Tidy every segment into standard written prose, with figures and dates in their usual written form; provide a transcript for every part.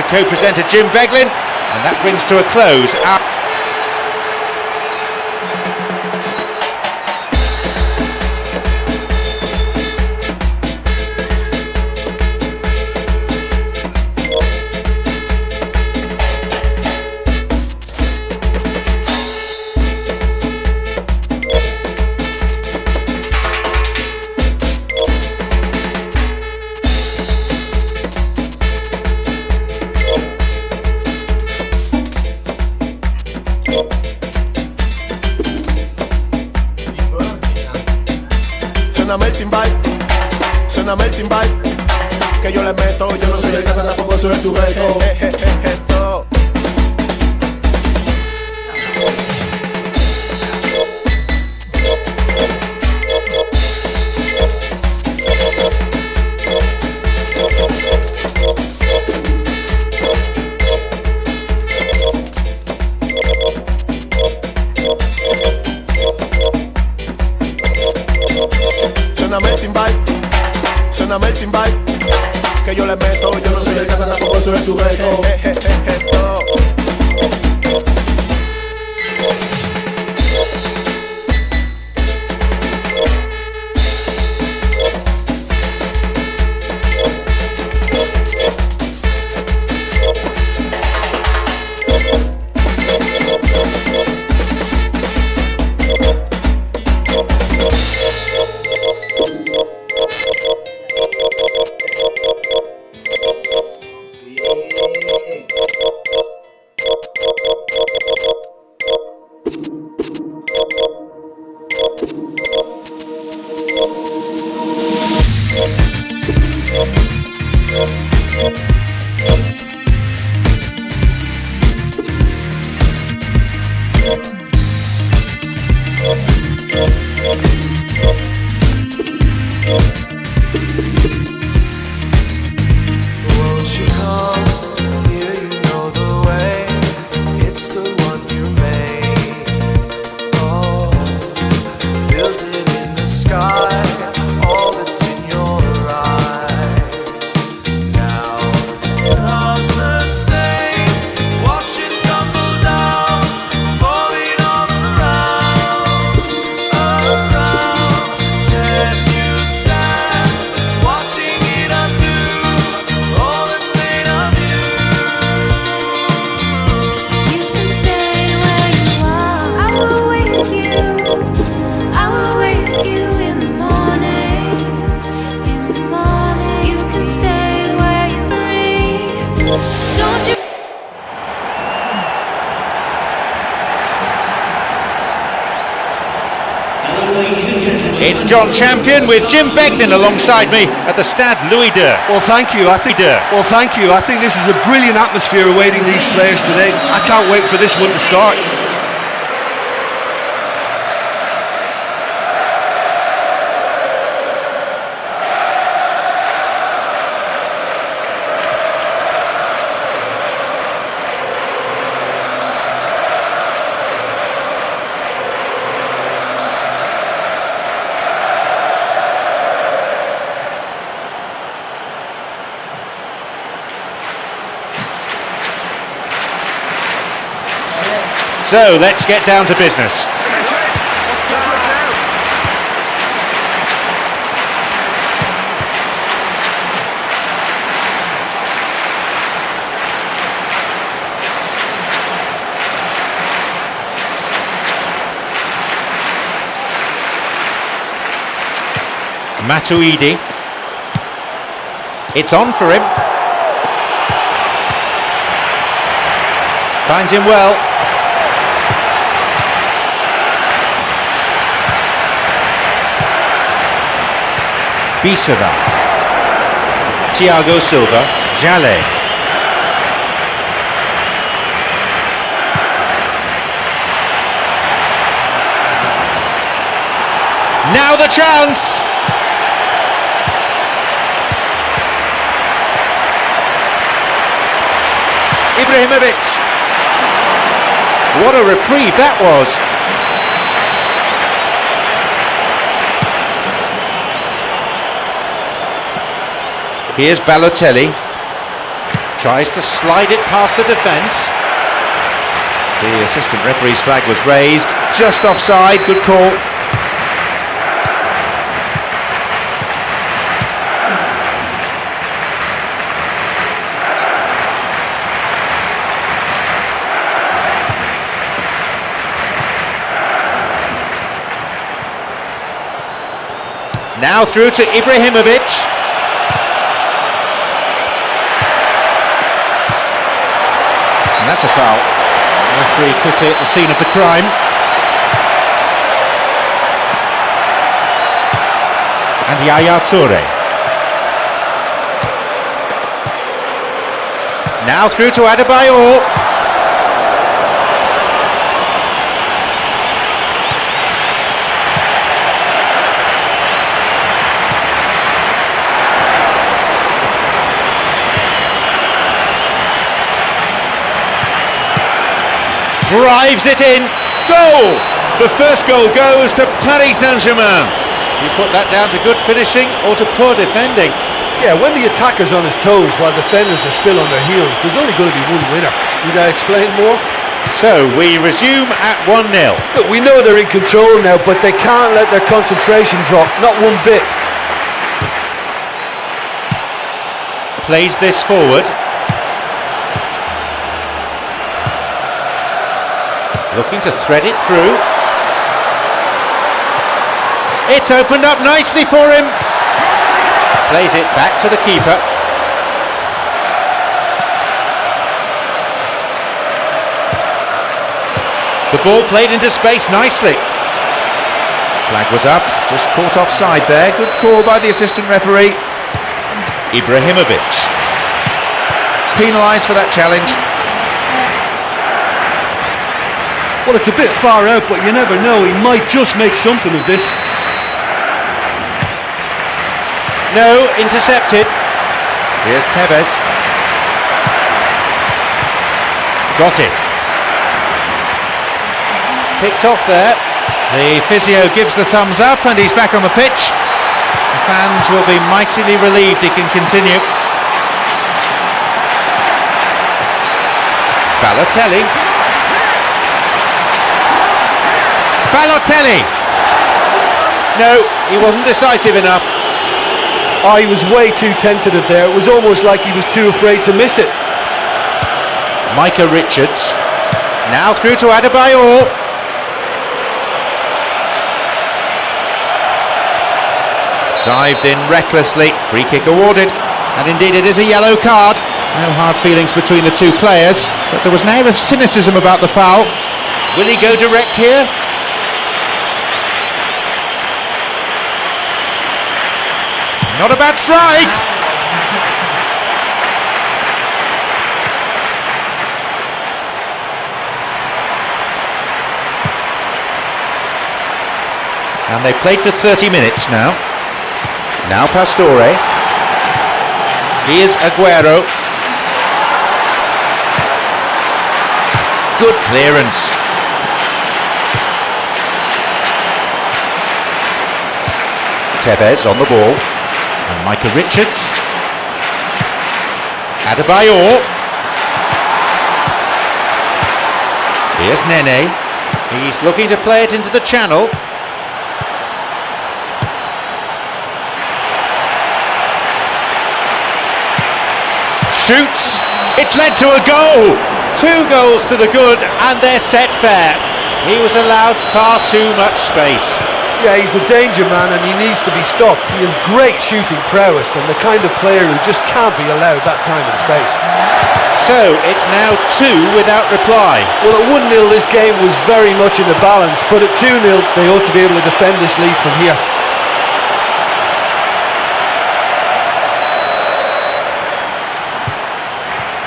co-presenter Jim Beglin, and that brings to a close our... Suéname el timbal, que yo le meto. Yo no soy el gato, tampoco soy el sujeto. Suéname el timbal, que yo le meto. Yo no soy el gato, tampoco soy el sujeto. It's John Champion with Jim Beglin alongside me at the Stade Louis II. Well, thank you. I think this is a brilliant atmosphere awaiting these players today. I can't wait for this one to start. So let's get down to business. Matuidi. It's on for him. Finds him well. Bisera, Thiago Silva, Jallet. Now the chance! Ibrahimovic. What a reprieve that was. Here's Balotelli. Tries to slide it past the defence. The assistant referee's flag was raised, just offside, good call. Now through to Ibrahimovic. And that's a foul. Referee quickly at the scene of the crime. And Yaya Toure. Now through to Adebayor. Drives it in. Goal! The first goal goes to Paris Saint-Germain. Do you put that down to good finishing or to poor defending? Yeah, when the attacker's on his toes while defenders are still on their heels, there's only going to be one winner. Would I explain more? So we resume at 1-0. Look, we know they're in control now, but they can't let their concentration drop, not one bit. Plays this forward. Looking to thread it through. It's opened up nicely for him. Plays it back to the keeper. The ball played into space nicely. Flag was up, just caught offside there. Good call by the assistant referee. Ibrahimovic. Penalised for that challenge. Well, it's a bit far out, but you never know. He might just make something of this. No, intercepted. Here's Tevez. Got it. Picked off there. The physio gives the thumbs up and he's back on the pitch. The fans will be mightily relieved he can continue. Balotelli. Balotelli! No, he wasn't decisive enough. Oh, he was way too tentative there. It was almost like he was too afraid to miss it. Micah Richards. Now through to Adebayor. Dived in recklessly. Free kick awarded. And indeed it is a yellow card. No hard feelings between the two players. But there was an air of cynicism about the foul. Will he go direct here? Not a bad strike! And they played for 30 minutes now. Now Pastore. Here's Aguero. Good clearance. Tevez on the ball. And Micah Richards. Adebayor. Here's Nene. He's looking to play it into the channel. Shoots. It's led to a goal. 2 goals to the good and they're set fair. He was allowed far too much space. Yeah, he's the danger man and he needs to be stopped. He has great shooting prowess and the kind of player who just can't be allowed that time and space. So it's now 2 without reply. Well, at 1-0 this game was very much in the balance, but at 2-0 they ought to be able to defend this lead from here.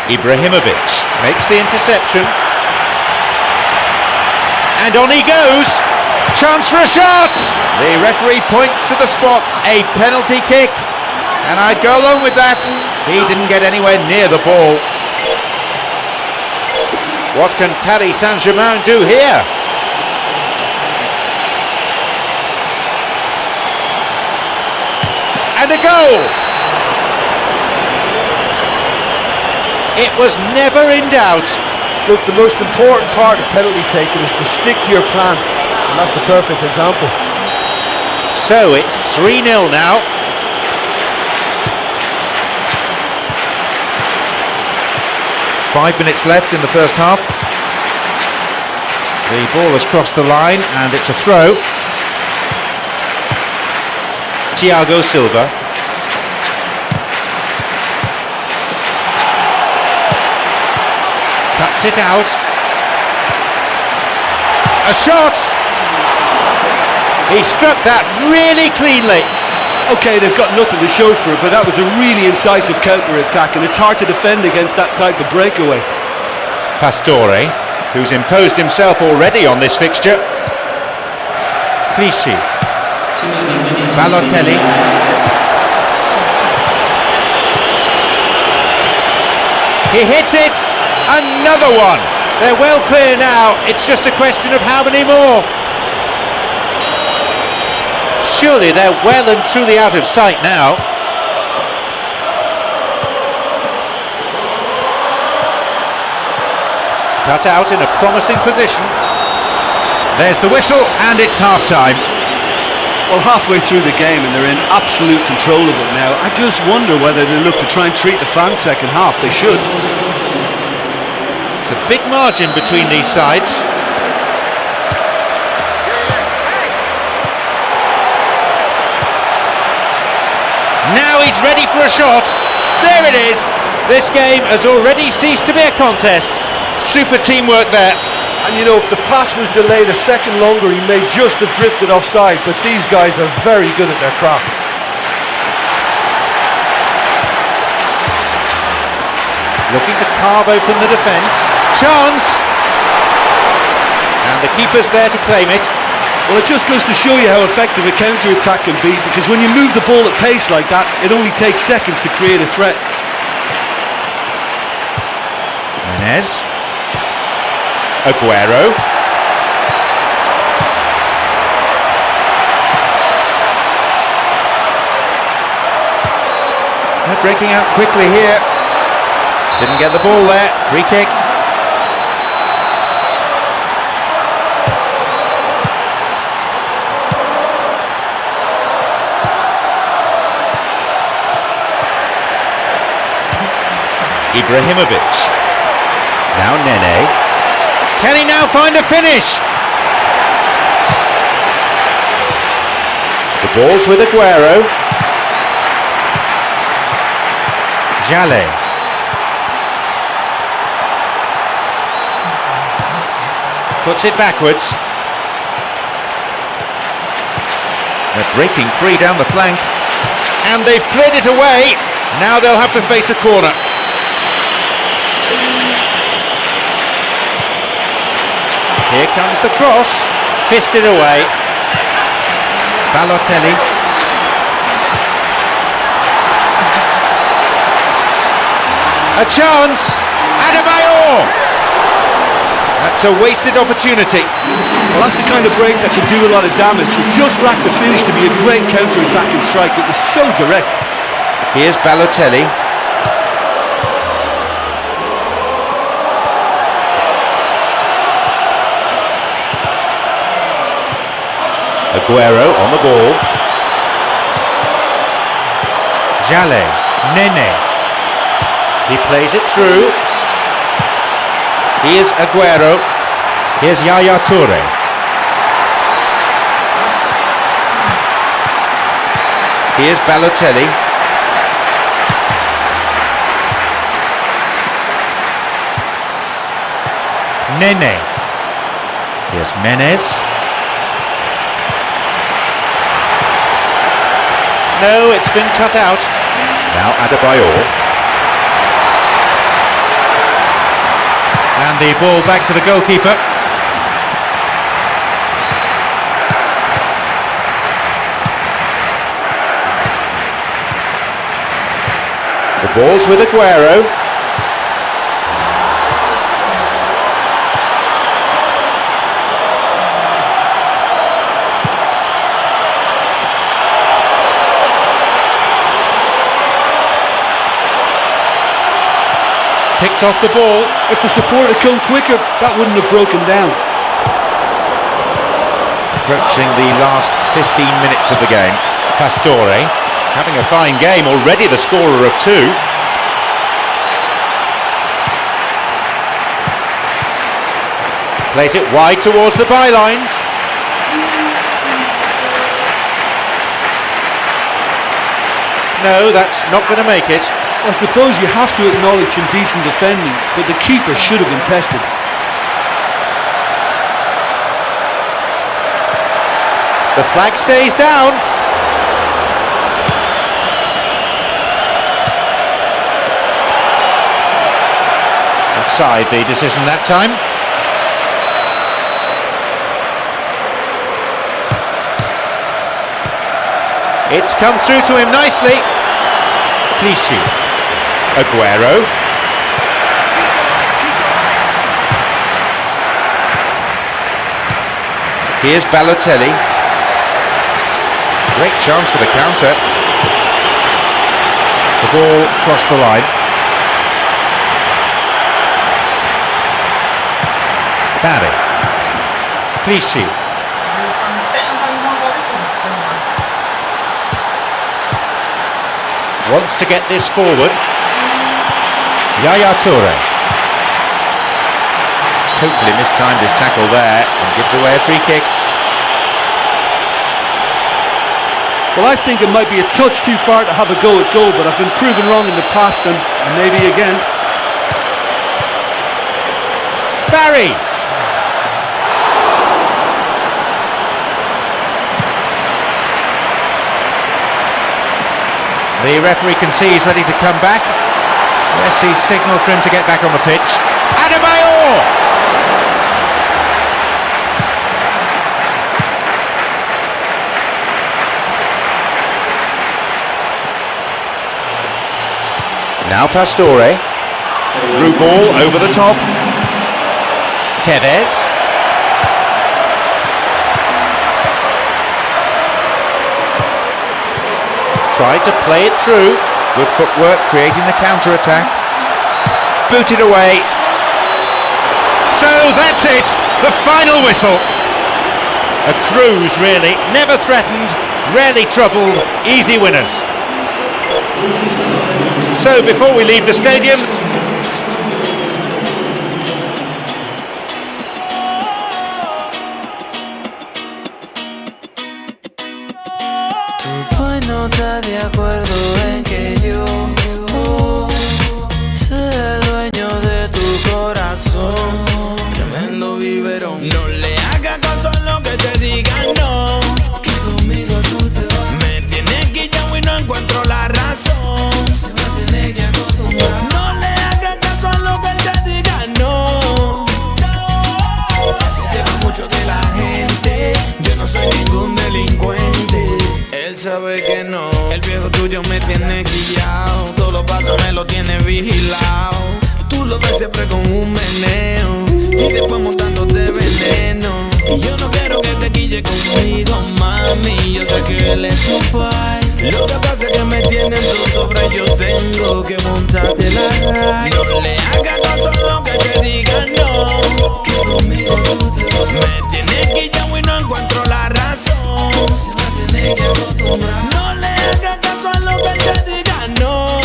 Ibrahimovic makes the interception. And on he goes. Chance for a shot! The referee points to the spot, a penalty kick. And I'd go along with that. He didn't get anywhere near the ball. What can Paris Saint-Germain do here? And a goal! It was never in doubt. Look, the most important part of penalty taking is to stick to your plan, and that's the perfect example. So it's 3-0 now. Five minutes left in the first half. The ball has crossed the line and it's a throw. Thiago Silva. Cuts it out. A shot! He struck that really cleanly. Okay, they've got nothing to show for it, but that was a really incisive counter-attack, and it's hard to defend against that type of breakaway. Pastore, who's imposed himself already on this fixture. Clichy. Balotelli. He hits it! Another one! They're well clear now, it's just a question of how many more. Surely they're well and truly out of sight now. Cut out in a promising position. There's the whistle and it's half-time. Well, halfway through the game and they're in absolute control of it now. I just wonder whether they look to try and treat the fans second half. They should. It's a big margin between these sides. Now he's ready for a shot. There it is. This game has already ceased to be a contest. Super teamwork there. And you know, if the pass was delayed a second longer, he may just have drifted offside, but these guys are very good at their craft. Looking to carve open the defence. Chance! And the keeper's there to claim it. Well, it just goes to show you how effective a counter-attack can be, because when you move the ball at pace like that, it only takes seconds to create a threat. Menez. Aguero. They're breaking out quickly here. Didn't get the ball there. Free kick. Ibrahimovic. Now Nene. Can he now find a finish? The ball's with Aguero. Jallet. Puts it backwards. They're breaking free down the flank. And they've cleared it away. Now they'll have to face a corner. Here comes the cross, fisted away. Balotelli. A chance, Adebayor! That's a wasted opportunity. Well, that's the kind of break that can do a lot of damage. It just lacked the finish to be a great counter-attacking strike. It was so direct. Here's Balotelli. Aguero on the ball. Jallet, Nene. He plays it through. Here's Aguero. Here's Yaya Toure. Here's Balotelli. Nene. Here's Menez. No, it's been cut out. Now Adebayor. And the ball back to the goalkeeper. The ball's with Aguero. get off the ball. If the support had come quicker, that wouldn't have broken down. Approaching the last 15 minutes of the game. Pastore having a fine game, already the scorer of 2. Plays it wide towards the byline. No, that's not going to make it. I suppose you have to acknowledge some decent defending, but the keeper should have been tested. The flag stays down. Offside the decision that time. It's come through to him nicely. Clichy. Aguero. Here's Balotelli. Great chance for the counter. The ball crossed the line. Barry. Clichy. Wants to get this forward. Yaya Toure. Totally mistimed his tackle there and gives away a free kick. Well, I think it might be a touch too far to have a go at goal, but I've been proven wrong in the past and maybe again. Barry! The referee can see he's ready to come back. Yes, he's signalled for him to get back on the pitch. Adebayor! Now Pastore. Through ball over the top. Tevez. Tried to play it through. Good footwork, creating the counter-attack. Booted away. So that's it, the final whistle. A cruise, really. Never threatened, rarely troubled, easy winners. So before we leave the stadium, No estás de acuerdo en que yo sea el dueño de tu corazón. Tremendo biberón. No le hagas caso a lo que te digan, no. Que conmigo tú te vas. Me tienes guillado y no encuentro la razón. Se va a tener que acostumbrar. No le hagas caso a lo que te digan, no. Si te va mucho de la gente, yo no soy ningún delincuente. Él sabe que no, el viejo tuyo me tiene guillado. Todos los pasos me lo tiene vigilado. Tú lo ves siempre con un meneo y después montándote veneno. Y yo no quiero que te guille conmigo, mami. Yo sé que él es tu pai. Lo que pasa es que me tienen tu sobre. Yo tengo que montarte la ride. No le hagas caso a lo que te digan, no. Que conmigo tú te vas. Me tienes guillado y no encuentro la razón. No le hagas caso a lo que te diga, no.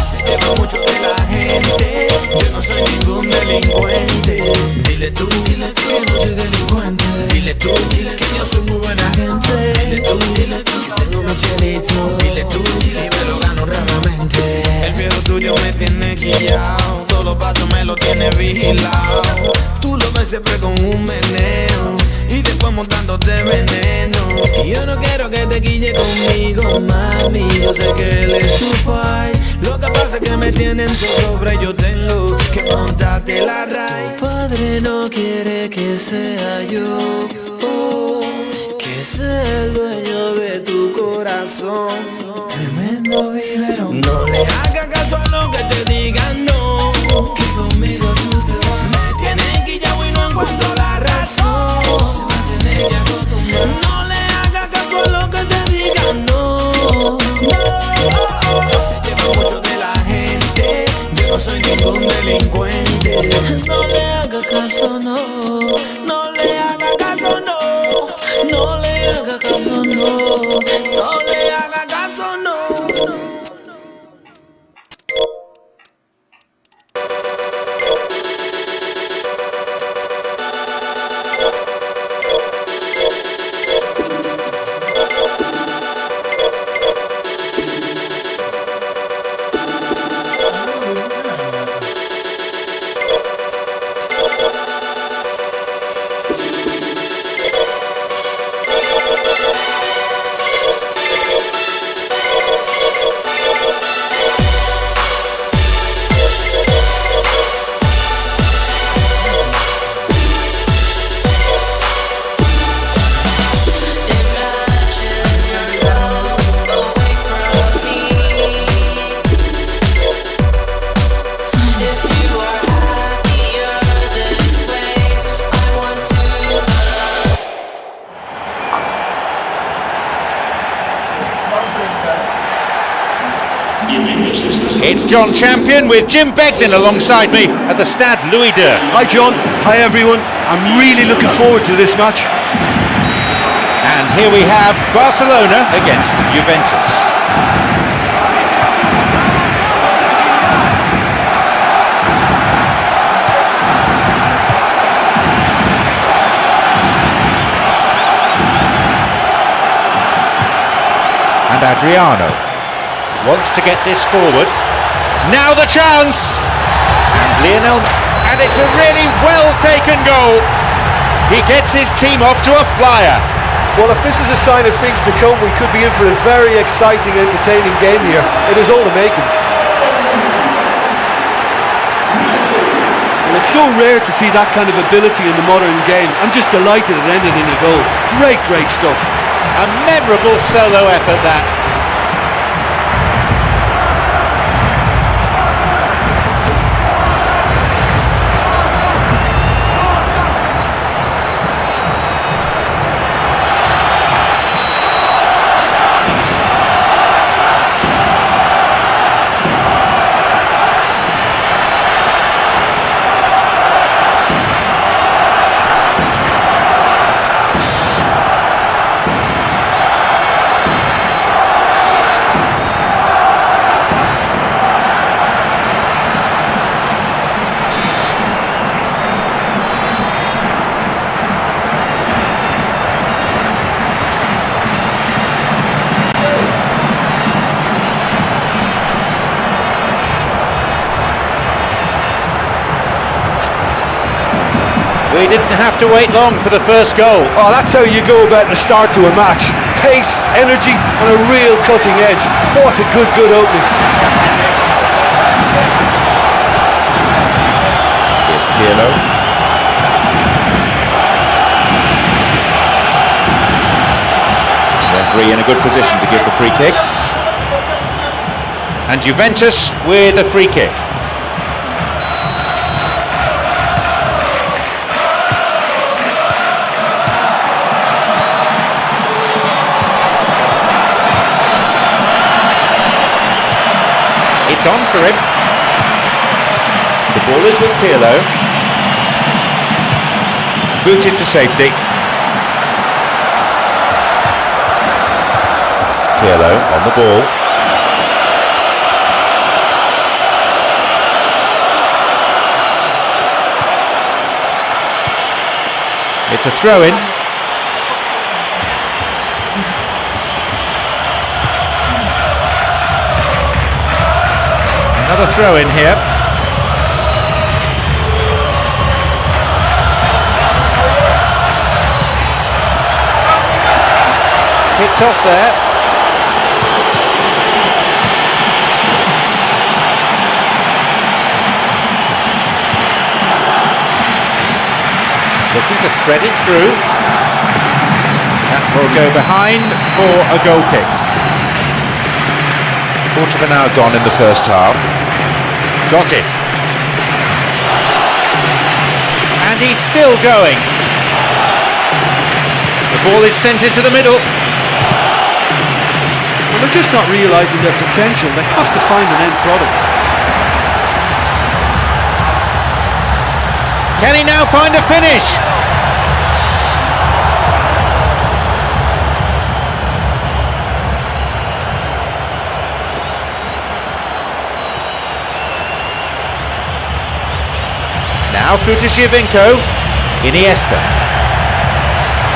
Se lleva mucho de la gente. Yo no soy ningún delincuente. Dile tú que no soy delincuente. Dile tú que yo soy muy buena gente. Dile tú que tengo mi chelito. Dile tú y me lo gano raramente. El viejo tuyo me tiene guillado. Todos los pasos me lo tiene vigilado. Tú lo ves siempre con un meneo y después montándote veneno. Y yo no quiero que te guille conmigo, mami. Yo sé que él es tu pai. Lo que pasa es que me tienen sobre. Yo tengo que montarte la ride. Tu padre no quiere que sea yo, que sea el dueño de tu corazón. Tremendo biberón. No le hagas caso a lo que te digan, no. Que conmigo tú te vas. Me tienes guillado y no encuentro la razón. No le hagas caso a lo que te digan, no. Se lleva mucho de la gente. es un delincuente. No le haga caso, no. No le haga caso, no. No le haga caso, no. No le haga caso, no. It's John Champion with Jim Beglin alongside me at the Stade Louis II. Hi John, hi everyone. I'm really looking forward to this match. And here we have Barcelona against Juventus. And Adriano wants to get this forward. Now the chance! And Lionel, and it's a really well taken goal. He gets his team off to a flyer. Well, if this is a sign of things to come, we could be in for a very exciting, entertaining game here. It is all the makings. Well, it's so rare to see that kind of ability in the modern game. I'm just delighted it ended in a goal. Great stuff. A memorable solo effort that. We didn't have to wait long for the first goal. Oh, that's how you go about the start to a match. Pace, energy, and a real cutting edge. What a good opening. Here's Pirlo. Referee in a good position to give the free kick. And Juventus with a free kick. It's on for him. The ball is with Pirlo. Booted to safety. Pirlo on the ball. It's a throw-in. Another throw in here. Kicked off there. Looking to thread it through. That will go behind for a goal kick. Quarter of an hour gone in the first half. Got it. And he's still going. The ball is sent into the middle. Well, they're just not realising their potential. They have to find an end product. Can he now find a finish? Now through to Giovinco, Iniesta,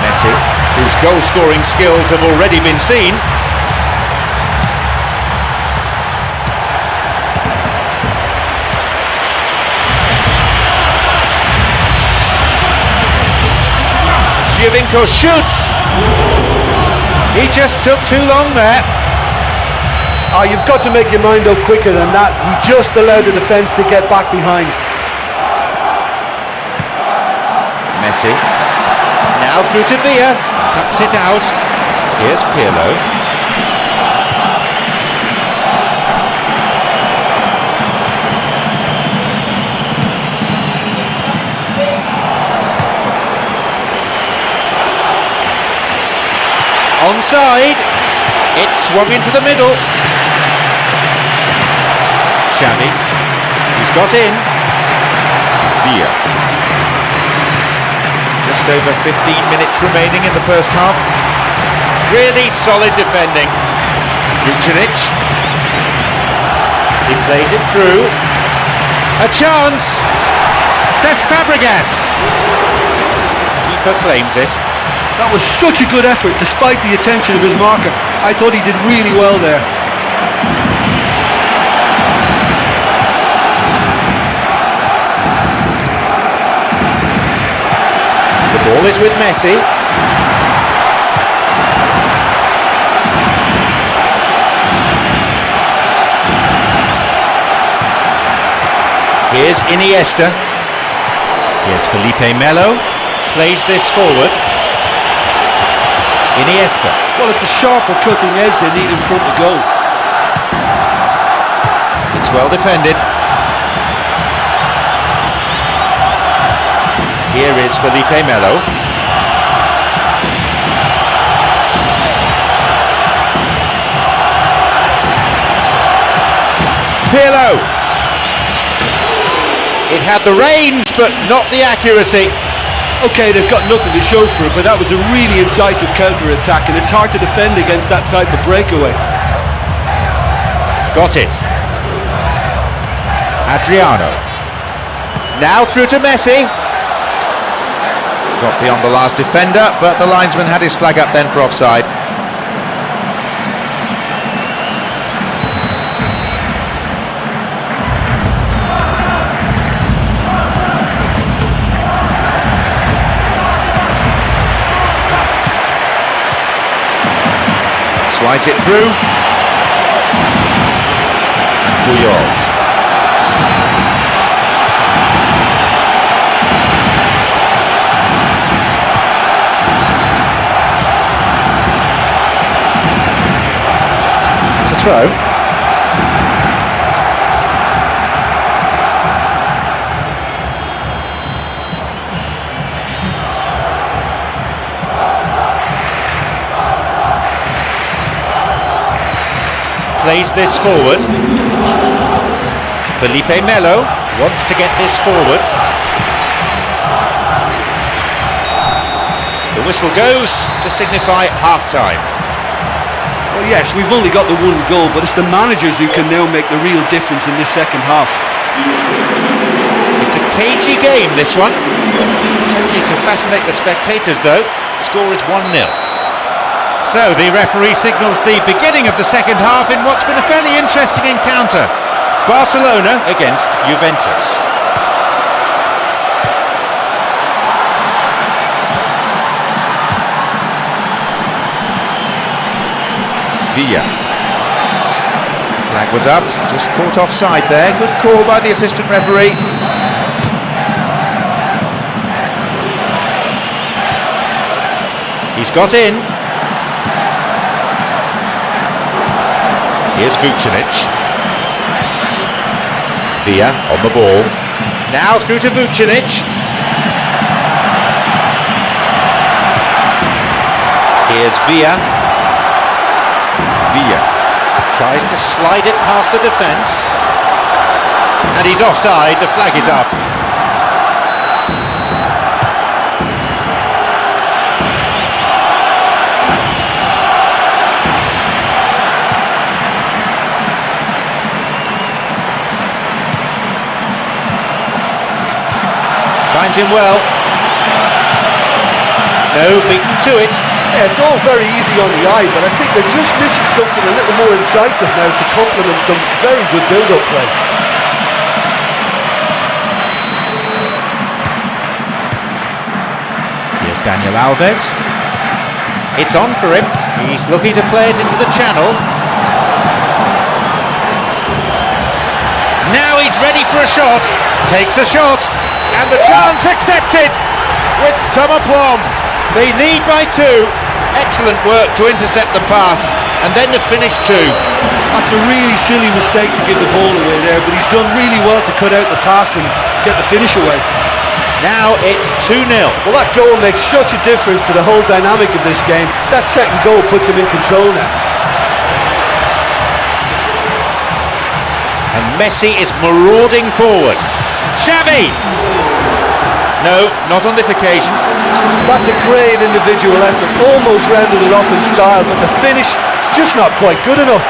Messi, whose goal-scoring skills have already been seen. Giovinco shoots! He just took too long there. Oh, you've got to make your mind up quicker than that. He just allowed the defence to get back behind. Messi, now through to Villa, cuts it out. Here's Pirlo. Onside, it swung into the middle. Xavi, he's got in. Villa. Just over 15 minutes remaining in the first half. Really solid defending. Vucinic. He plays it through. A chance! Cesc Fabregas. Keeper claims it. That was such a good effort despite the attention of his marker. I thought he did really well there. The ball is with Messi. Here's Iniesta. Here's Felipe Melo. Plays this forward. Iniesta. Well, it's a sharper cutting edge they need in front of goal. It's well defended. Here is Felipe Melo. Pirlo. It had the range, but not the accuracy. Okay, they've got nothing to show for it, but that was a really incisive counter-attack, and it's hard to defend against that type of breakaway. Got it. Adriano. Now through to Messi. Got beyond the last defender, but the linesman had his flag up then for offside. Slides it through. Puyol. It's a throw. Plays this forward. Felipe Melo wants to get this forward. The whistle goes to signify half-time. Well, yes, we've only got the one goal, but it's the managers who can now make the real difference in this second half. It's a cagey game, this one. Plenty to fascinate the spectators, though. Score is 1-0. So the referee signals the beginning of the second half in what's been a fairly interesting encounter. Barcelona against Juventus. Villa. Flag was up, just caught offside there. Good call by the assistant referee. He's got in. Here's Vucinic. Villa on the ball. Now through to Vucinic. Here's Villa. Villa tries to slide it past the defence. And he's offside, the flag is up. Finds him well. No, beaten to it. Yeah, it's all very easy on the eye, but I think they're just missing something a little more incisive now to complement some very good build-up play. Here's Daniel Alves. It's on for him. He's looking to play it into the channel. Now he's ready for a shot. Takes a shot. And the chance accepted with some aplomb. They lead by 2. Excellent work to intercept the pass. And then the finish too. That's a really silly mistake to give the ball away there, but he's done really well to cut out the pass and get the finish away. Now it's 2-0. Well, that goal makes such a difference to the whole dynamic of this game. That second goal puts him in control now. And Messi is marauding forward. Xavi! No, not on this occasion. That's a great individual effort, almost rounded it off in style, but the finish is just not quite good enough.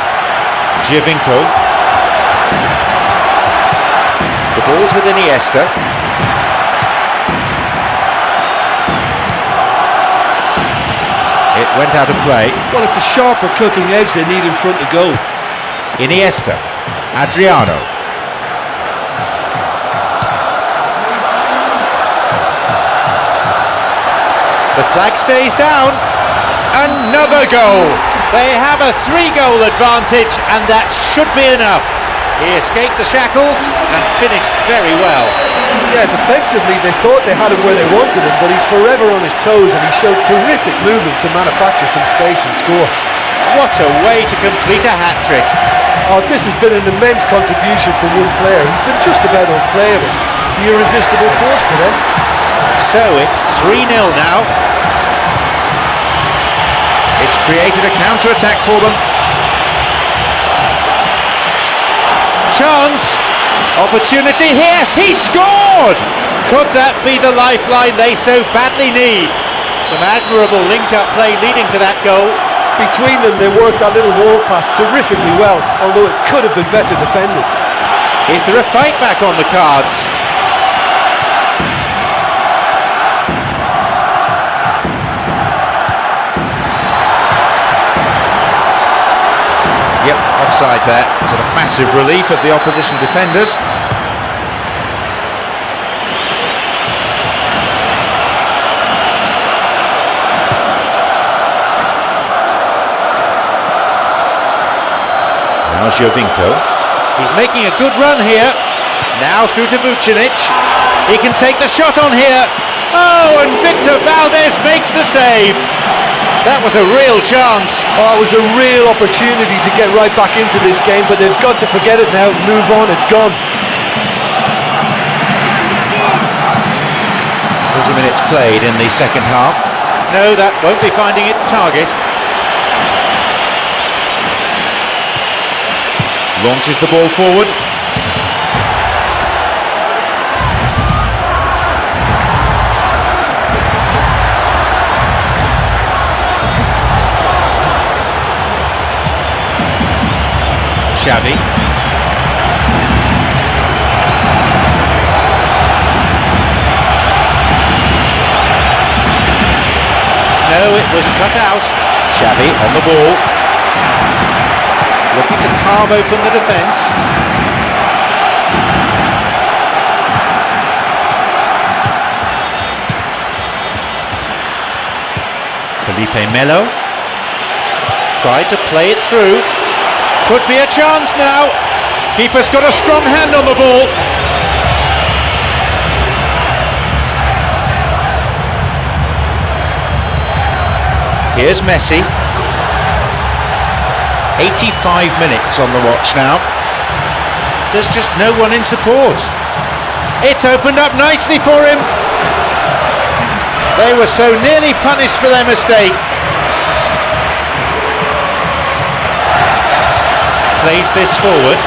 Giovinco. The ball's with Iniesta. It went out of play. Well, it's a sharper cutting edge they need in front of goal. Iniesta. Adriano. The flag stays down. Another goal. They have a 3-goal advantage, and that should be enough. He escaped the shackles and finished very well. Yeah, defensively they thought they had him where they wanted him, but he's forever on his toes and he showed terrific movement to manufacture some space and score. What a way to complete a hat-trick. Oh, this has been an immense contribution from one player. He's been just about unplayable. The irresistible force today. So it's 3-0 now. It's created a counter-attack for them. Chance, opportunity here, he scored! Could that be the lifeline they so badly need? Some admirable link-up play leading to that goal. Between them, they worked that little wall pass terrifically well, although it could have been better defended. Is there a fight back on the cards? Yep, offside there, to the massive relief of the opposition defenders. Now Giovinco. He's making a good run here. Now through to Vucinic. He can take the shot on here. Oh, and Victor Valdez makes the save. That was a real chance. Oh, it was a real opportunity to get right back into this game, but they've got to forget it now, move on, it's gone. 40 minutes played in the second half. No, that won't be finding its target. Launches the ball forward. Xavi. No, it was cut out. Xavi on the ball. Looking to carve open the defence. Felipe Melo. Tried to play it through. Could be a chance now. Keeper's got a strong hand on the ball. Here's Messi. 85 minutes on the watch now. There's just no one in support. It's opened up nicely for him. They were so nearly punished for their mistake. Plays this forward.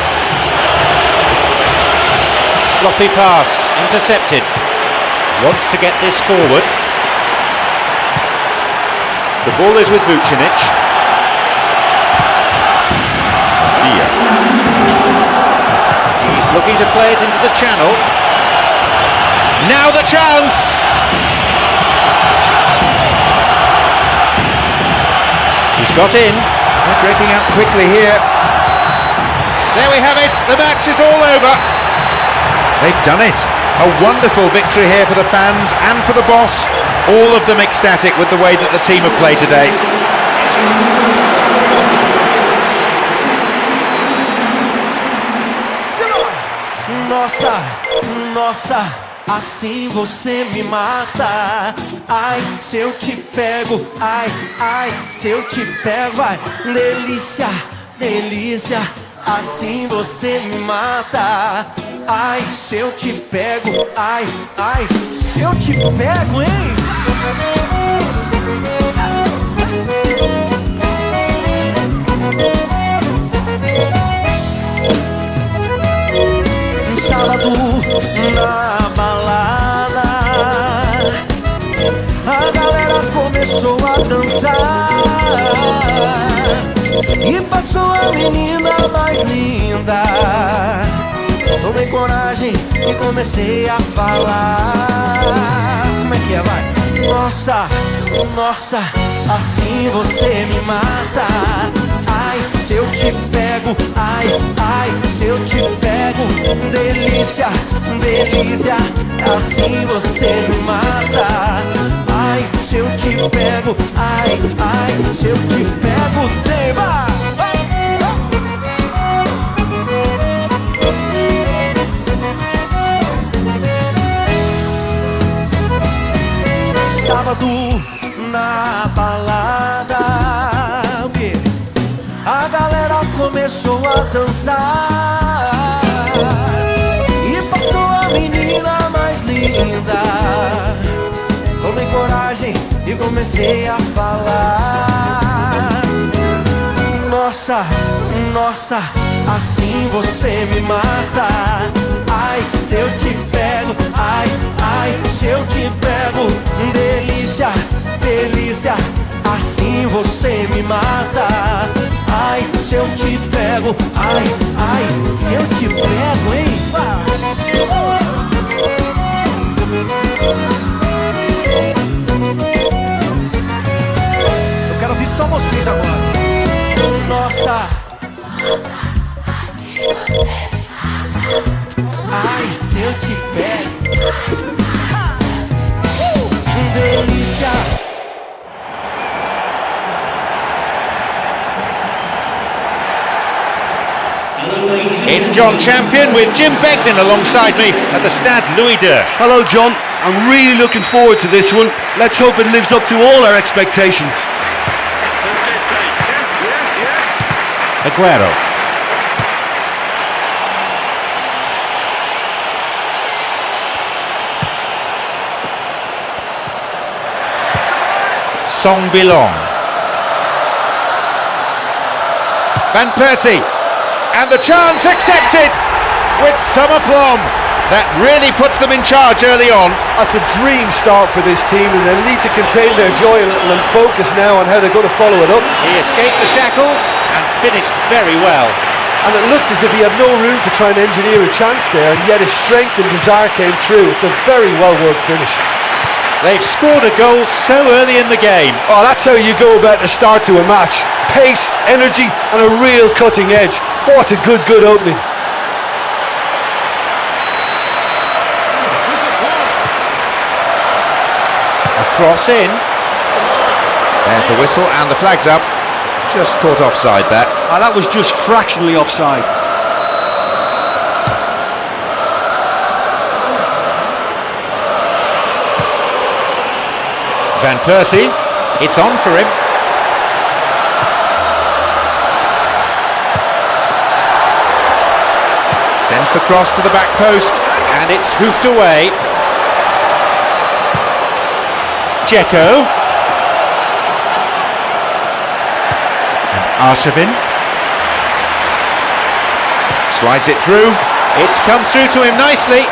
Sloppy pass, intercepted. Wants to get this forward. The ball is with Vucinic. Villa. He's looking to play it into the channel. Now the chance! He's got in. They're breaking out quickly here. There we have it. The match is all over. They've done it. A wonderful victory here for the fans and for the boss. All of them ecstatic with the way that the team have played today. Nossa, nossa, assim você me mata. Ai, se eu te pego, ai, ai, se eu te pego, vai. Delícia, delícia, assim você me mata. Ai, se eu te pego, ai, ai, se eu te pego, hein? Sábado na balada, a galera começou a dançar e passou a menina mais linda. Tomei coragem e comecei a falar. Como é que é, vai? Nossa, nossa, assim você me mata. Ai, se eu te pego, ai, ai, se eu te pego. Delícia, delícia, assim você me mata. Ai, se eu te pego, ai, ai, se eu te pego. Deva! Sábado na balada, o quê? A galera começou a dançar e passou a menina mais linda. Tomei coragem e comecei a falar. Nossa, nossa, assim você me mata. Ai, se eu te pego, ai, ai, se eu te pego. Delícia, delícia, assim você me mata. Ai, se eu te pego, ai, ai, se eu te pego, hein? Eu quero ouvir só vocês agora. Nossa. Ai, se eu te pego. Delícia. It's John Champion with Jim Begnan alongside me at the Stade Louis II. Hello, John. I'm really looking forward to this one. Let's hope it lives up to all our expectations. Aguero. Song Bilong. Van Persie. And the chance accepted with some aplomb. That really puts them in charge early on. That's a dream start for this team, and they'll need to contain their joy a little and focus now on how they're going to follow it up. He escaped the shackles and finished very well. And it looked as if he had no room to try and engineer a chance there, and yet his strength and desire came through. It's a very well-worked finish. They've scored a goal so early in the game. Oh, that's how you go about the start to a match. Pace, energy, and a real cutting edge. What a good opening. A cross in. There's the whistle and the flag's up. Just caught offside there. That was just fractionally offside. Van Persie, it's on for him. Sends the cross to the back post, and it's hoofed away. Dzeko. And Arshavin. Slides it through. It's come through to him nicely.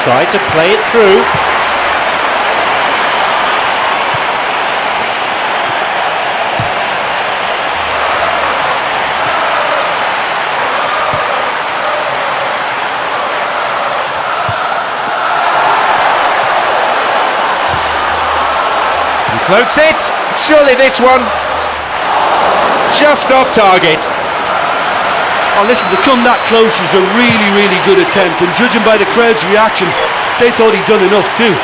Tried to play it through. Floats it. Surely this one just off target. Oh, listen, to come that close is a really, really good attempt, and judging by the crowd's reaction, they thought he'd done enough too.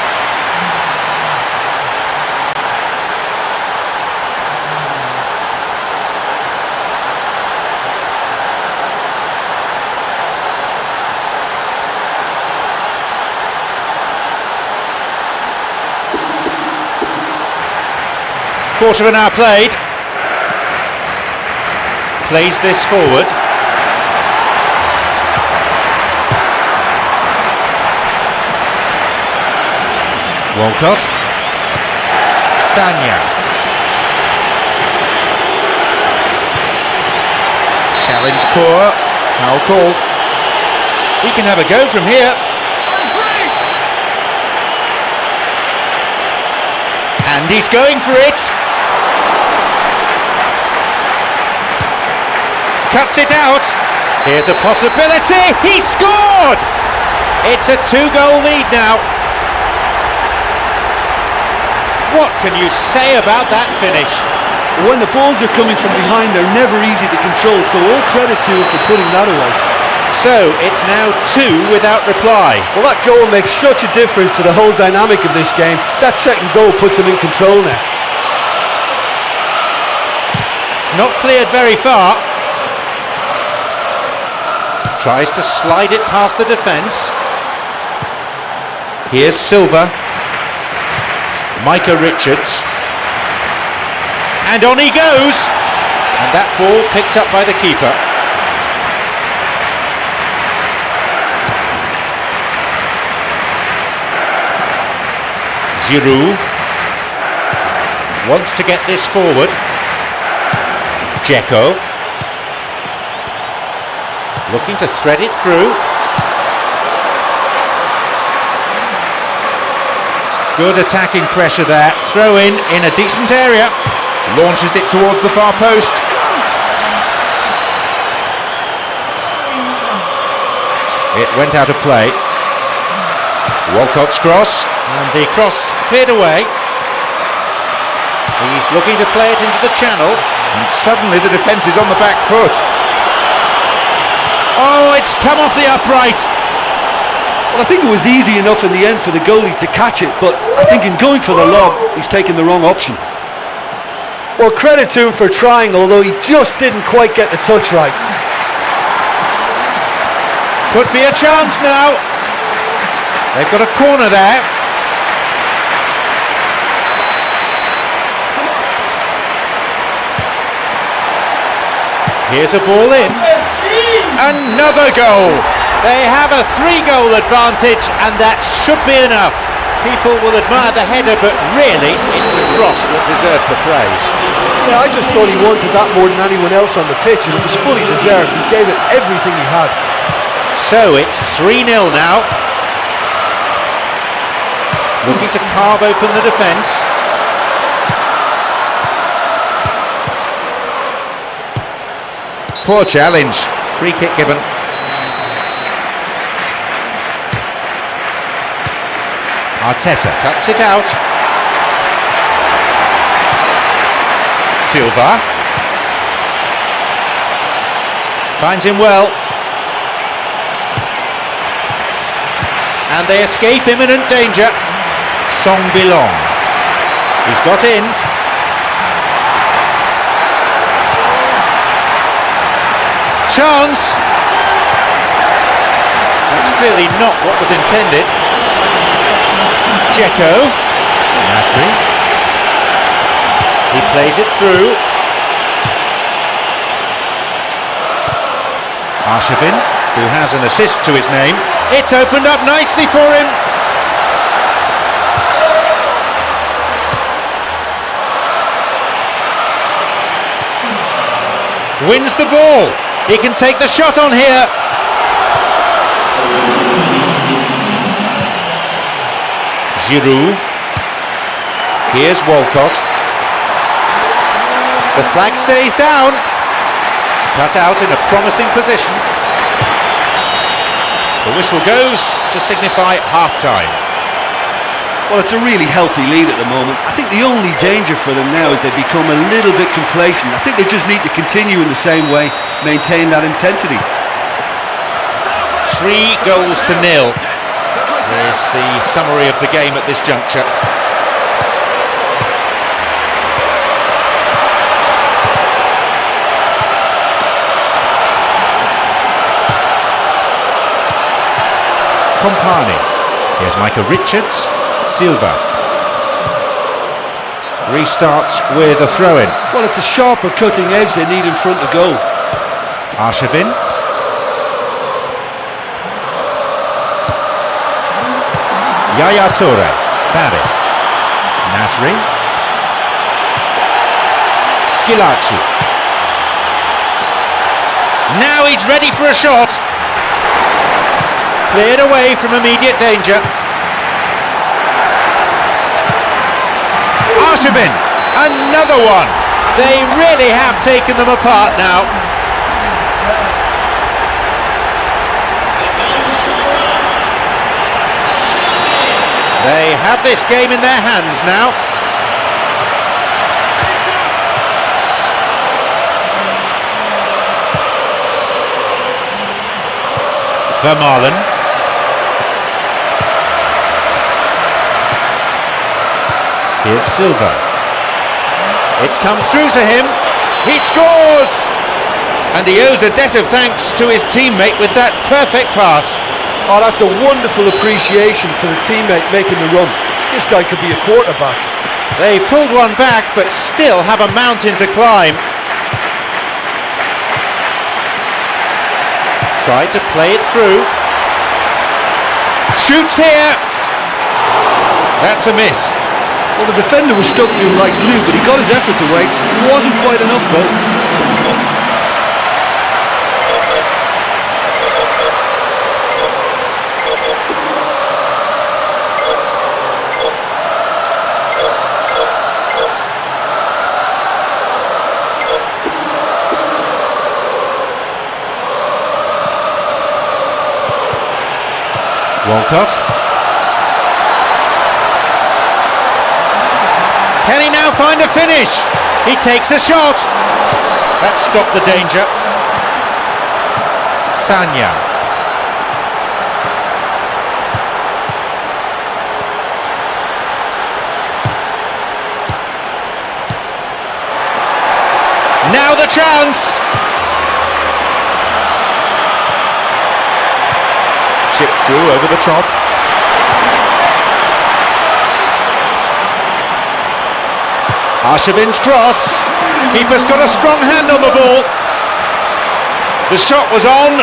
Quarter of an hour played. Plays this forward. Walcott. Sanya. Challenge poor. Foul called. He can have a go from here. And he's going for it. Cuts it out. Here's a possibility. He scored! It's a 2-goal lead now. What can you say about that finish? When the balls are coming from behind, they're never easy to control, so all credit to him for putting that away. So it's now 2 without reply. Well, that goal makes such a difference to the whole dynamic of this game. That second goal puts him in control now. It's not cleared very far. Tries to slide it past the defence. Here's Silva. Micah Richards. And on he goes! And that ball picked up by the keeper. Giroud wants to get this forward. Dzeko looking to thread it through. Good attacking pressure there. Throw in a decent area. Launches it towards the far post. It went out of play. Walcott's cross, and the cross cleared away. He's looking to play it into the channel, and suddenly the defence is on the back foot. Oh, it's come off the upright. Well, I think it was easy enough in the end for the goalie to catch it, but I think in going for the lob, he's taken the wrong option. Well, credit to him for trying, although he just didn't quite get the touch right. Could be a chance now. They've got a corner there. Here's a ball in. Another goal. They have a 3-goal advantage, and that should be enough. People will admire the header, but really it's the cross that deserves the praise. Yeah, I just thought he wanted that more than anyone else on the pitch, and it was fully deserved. He gave it everything he had. So it's 3-0 now. Looking to carve open the defence. Poor challenge. Free kick given. Arteta cuts it out. Silva finds him well. And they escape imminent danger. Song Bilong. He's got in. Chance. That's clearly not what was intended. Dzeko. Nasri. He plays it through. Arshavin, who has an assist to his name. It's opened up nicely for him. Wins the ball. He can take the shot on here. Giroud. Here's Walcott. The flag stays down. Cut out in a promising position. The whistle goes to signify half-time. Well, it's a really healthy lead at the moment. I think the only danger for them now is they become a little bit complacent. I think they just need to continue in the same way, maintain that intensity. 3-0 is the summary of the game at this juncture. Compani. Here's Michael Richards. Silva. Restarts with a throw-in. Well, it's a sharper cutting edge they need in front of goal. Arshavin. Yaya Toure. Barry. Nasri. Schillaci. Now he's ready for a shot. Cleared away from immediate danger. Arshavin, another one. They really have taken them apart now. They have this game in their hands now. Vermaelen. Here's Silva. It's come through to him. He scores! And he owes a debt of thanks to his teammate with that perfect pass. Oh, that's a wonderful appreciation for the teammate making the run. This guy could be a quarterback. They pulled one back, but still have a mountain to climb. Tried to play it through. Shoots here. That's a miss. Well, the defender was stuck to him like glue, but he got his effort away. It wasn't quite enough, though. Walcott. Can he now find a finish? He takes a shot. That stopped the danger. Sanya. Now the chance. Chip through over the top. Arshavin's cross. Keeper's got a strong hand on the ball. The shot was on,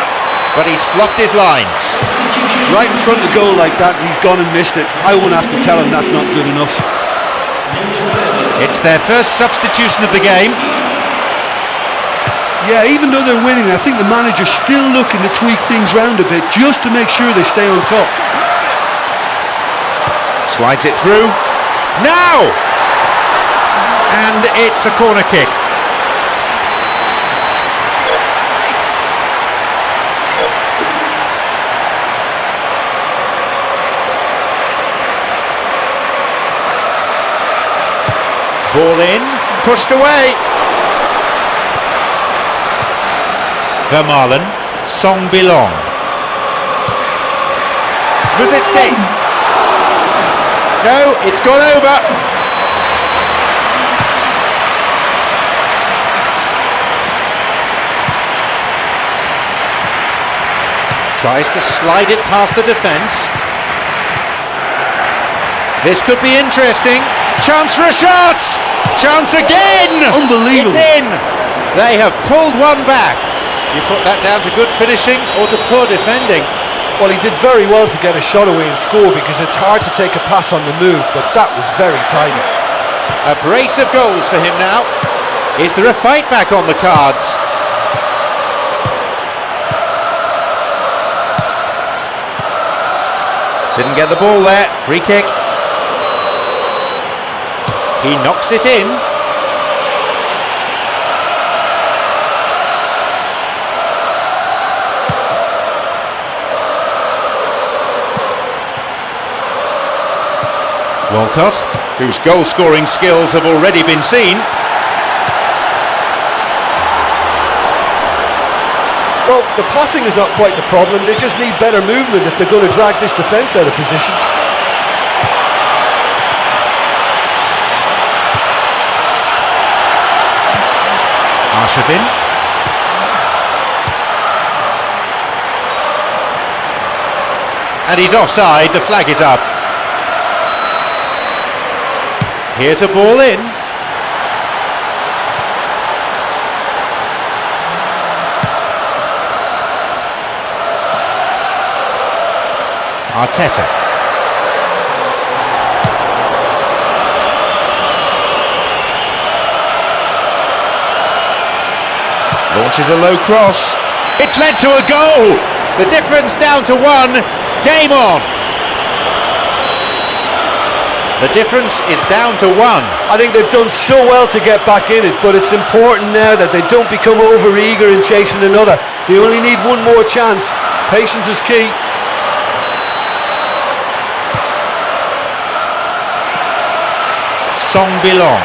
but he's blocked his lines. Right in front of goal like that, and he's gone and missed it. I won't have to tell him that's not good enough. It's their first substitution of the game. Yeah, even though they're winning, I think the manager's still looking to tweak things round a bit just to make sure they stay on top. Slides it through. Now! And it's a corner kick. Ball in, pushed away. Vermaelen, Song Bilong. Ruzitsky. No, it's gone over. Tries to slide it past the defence. This could be interesting. Chance for a shot! Chance again! Unbelievable. It's in! They have pulled one back. You put that down to good finishing or to poor defending? Well, he did very well to get a shot away and score, because it's hard to take a pass on the move, but that was very tidy. A brace of goals for him now. Is there a fight back on the cards? Didn't get the ball there. Free kick. He knocks it in. Walcott, whose goal-scoring skills have already been seen. Well, the passing is not quite the problem, they just need better movement if they're going to drag this defence out of position. Arshavin. And he's offside, the flag is up. Here's a ball in. Arteta. Launches a low cross. It's led to a goal. The difference down to one. Game on. The difference is down to one. I think they've done so well to get back in it, but it's important now that they don't become over-eager in chasing another. They only need one more chance. Patience is key. Song Bilong.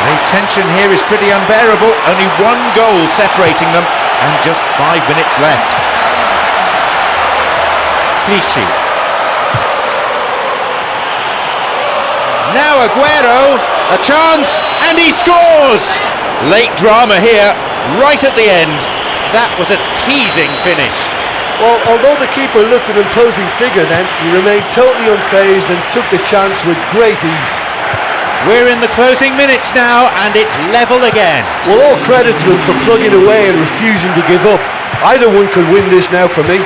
The tension here is pretty unbearable. Only one goal separating them and just 5 minutes left. Clichy. Now Aguero, a chance, and he scores! Late drama here, right at the end. That was a teasing finish. Well, although the keeper looked an imposing figure then, he remained totally unfazed and took the chance with great ease. We're in the closing minutes now, and it's level again. Well, all credit to him for plugging away and refusing to give up. Either one could win this now for me.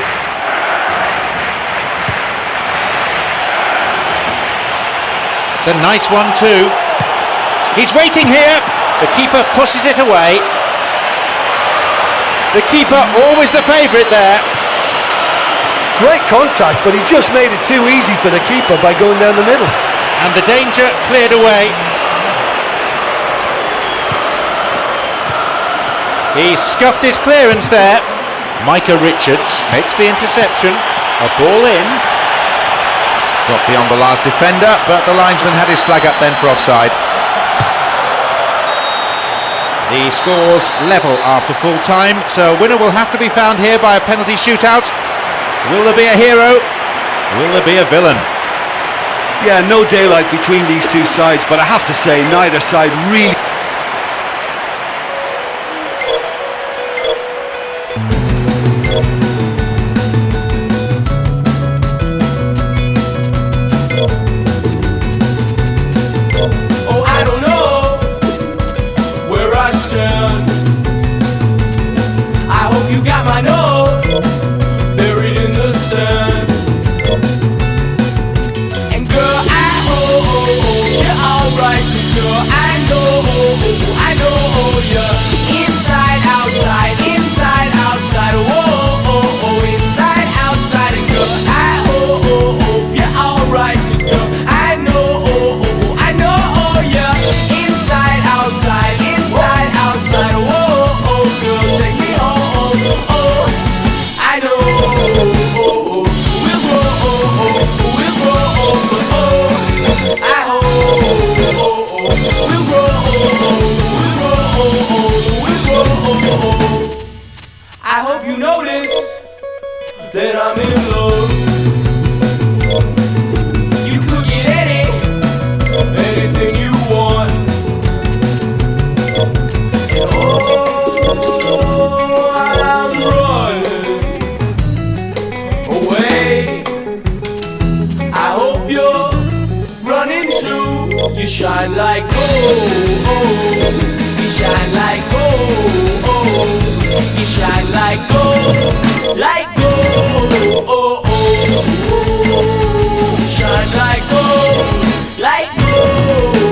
It's a nice one too. He's waiting here. The keeper pushes it away. The keeper always the favourite there. Great contact, but he just made it too easy for the keeper by going down the middle. And the danger cleared away. He scuffed his clearance there. Micah Richards makes the interception. A ball in. Got beyond the last defender, but the linesman had his flag up then for offside. The score's level after full time, so a winner will have to be found here by a penalty shootout. Will there be a hero? Will there be a villain? Yeah, no daylight between these two sides, but I have to say neither side really... Oh, I don't know where I stand. I hope you got my note buried in the sand. And girl, I hope you're alright, 'cause girl, I know you're inside, outside, oh, inside, outside. And girl, I hope you're alright, 'cause girl, I know you're inside, outside, oh, girl, take me home, oh, I know we'll grow, I hope we'll grow. I hope you notice that I'm in love. You could get anything you want. And oh, I'm running away. I hope you're running too. You shine like gold. You shine like gold. You shine like gold. Like gold. You shine like gold. Like gold.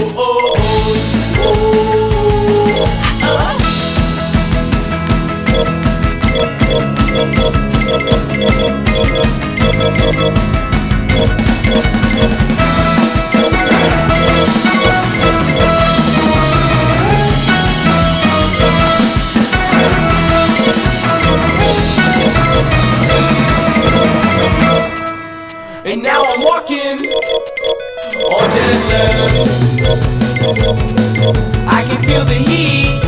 I can feel the heat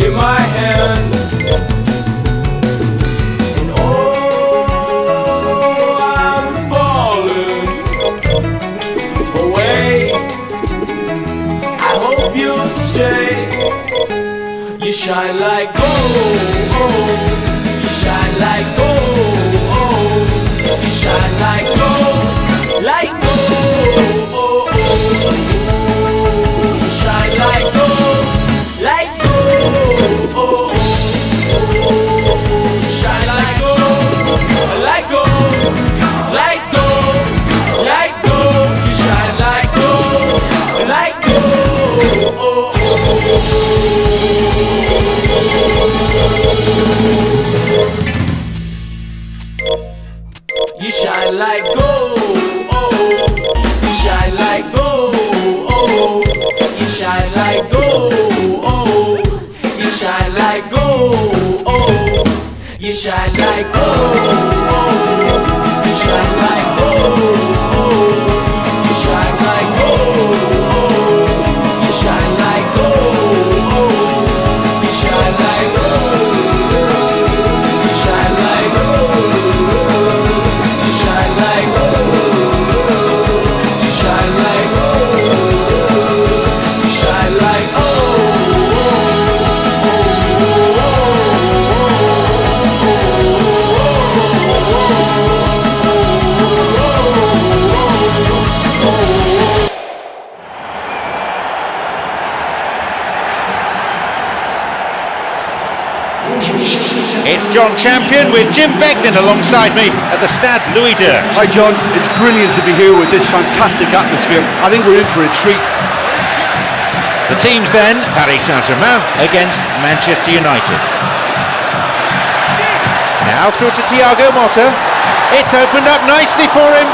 in my hand. And oh, I'm falling away. I hope you'll stay. You shine like gold. You shine like gold. You shine like gold. Like gold. You shine like gold. Like gold. You shine like gold. Like gold. Like gold. Like gold. You shine like gold. Like gold. You shine like gold. You shine like gold. You shine like gold. You shine like gold. You shine like gold. You shine like gold. You shine like gold. You shine like gold. You shine like gold. You shine like gold. You shine like gold. You shine like gold. You shine like It's John Champion with Jim Begnan alongside me at the Stade Louis II. Hi John, it's brilliant to be here with this fantastic atmosphere. I think we're in for a treat. The teams then, Paris Saint-Germain against Manchester United. Now through to Thiago Motta. It's opened up nicely for him.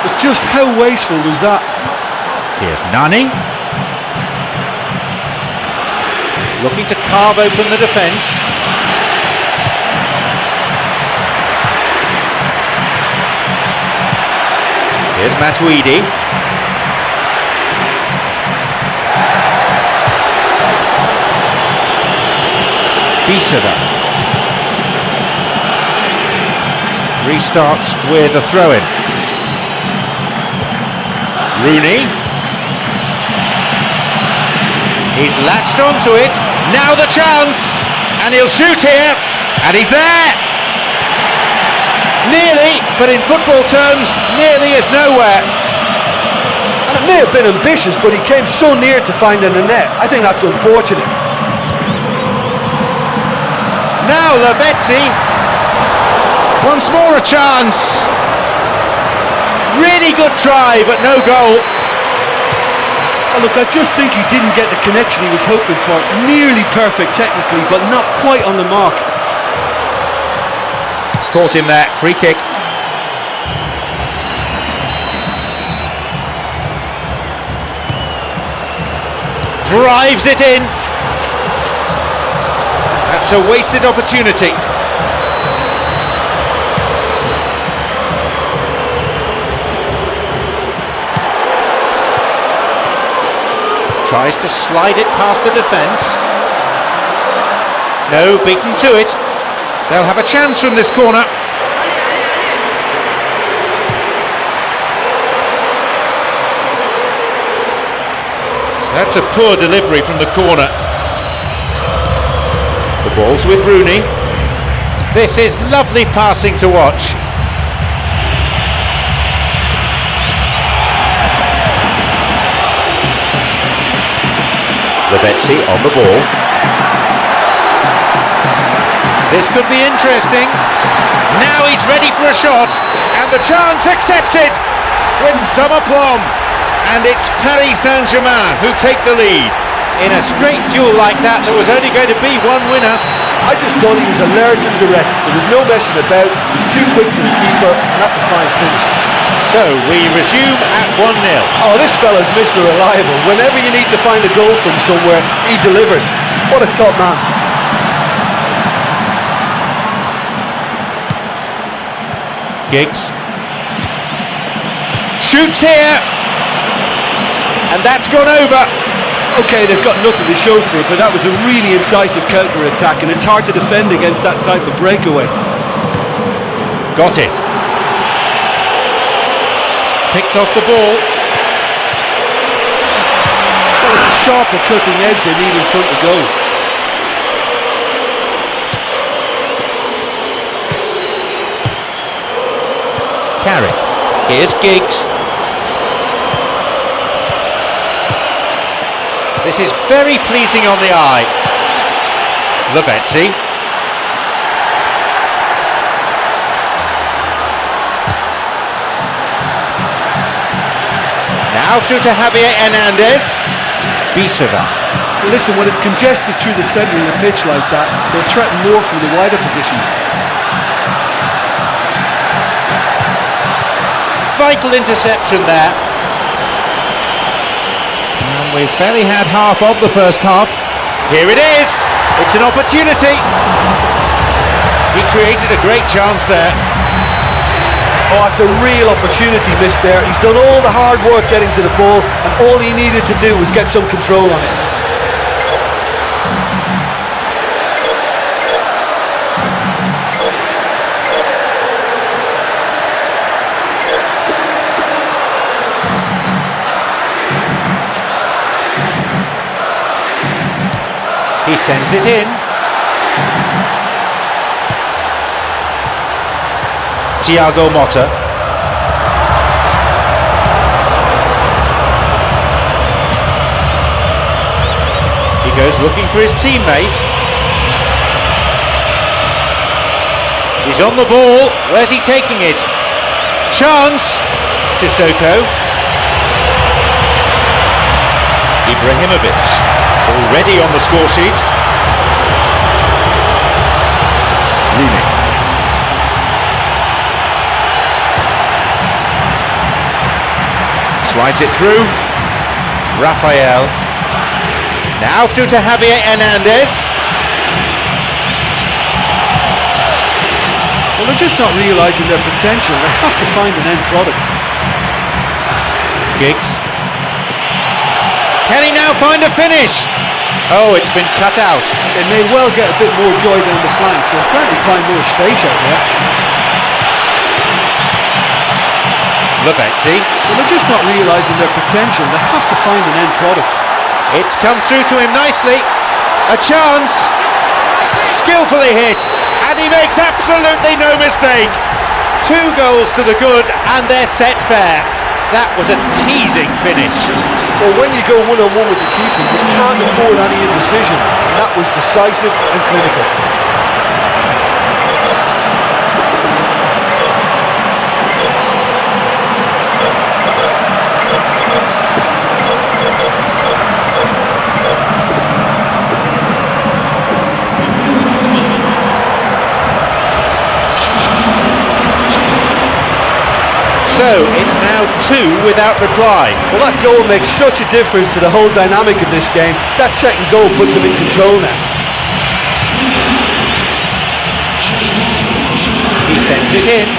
But just how wasteful was that? Here's Nani. Looking to carve open the defence. Here's Matuidi. Bisada. Restarts with a throw-in. Rooney. He's latched onto it. Now the chance. And he'll shoot here. And he's there. Nearly, but in football terms, nearly is nowhere. And it may have been ambitious, but he came so near to finding the net. I think that's unfortunate. Now Lavezzi. Once more a chance. Really good try, but no goal. Oh, look, I just think he didn't get the connection he was hoping for. Nearly perfect technically, but not quite on the mark. Caught him there, free kick. Drives it in. That's a wasted opportunity. Tries to slide it past the defence. No, beaten to it. They'll have a chance from this corner. That's a poor delivery from the corner. The ball's with Rooney. This is lovely passing to watch. Lavezzi on the ball. This could be interesting. Now he's ready for a shot, and the chance accepted with some aplomb. And it's Paris Saint-Germain who take the lead. In a straight duel like that, there was only going to be one winner. I just thought he was alert and direct. There was no messing about. He was too quick for the keeper, and that's a fine finish. So we resume at 1-0. Oh, this fella's Mr. Reliable. Whenever you need to find a goal from somewhere, he delivers. What a top man. Giggs shoots here, and that's gone over. Okay, they've got nothing to show for it, but that was a really incisive counter-attack, and it's hard to defend against that type of breakaway. Got it. Picked off the ball. Well, it's a sharper cutting edge they need in front of goal. Carrick. Here's Giggs. This is very pleasing on the eye. Lavezzi. Now through to Javier Hernandez. Bisova. Listen, when it's congested through the centre of the pitch like that, they'll threaten more from the wider positions. Vital interception there. And we've barely had half of the first half. Here it is. It's an opportunity. He created a great chance there. Oh, it's a real opportunity missed there. He's done all the hard work getting to the ball, and all he needed to do was get some control on it. He sends it in. Thiago Motta. He goes looking for his teammate. He's on the ball. Where's he taking it? Chance. Sissoko. Ibrahimovic. Already on the score sheet. Rooney. Slides it through. Rafael. Now through to Javier Hernandez. Well, they're just not realising their potential. They have to find an end product. Giggs. Can he now find a finish? Oh, it's been cut out. They may well get a bit more joy down the flanks. They'll certainly find more space out there. Lavezzi. Well, they're just not realising their potential. They have to find an end product. It's come through to him nicely. A chance. Skillfully hit. And he makes absolutely no mistake. 2 goals to the good, and they're set fair. That was a teasing finish. Well, when you go one-on-one with the keeper, you can't afford any indecision, and that was decisive and clinical. So it's now 2 without reply. Well, that goal makes such a difference to the whole dynamic of this game. That second goal puts him in control now. He sends it in.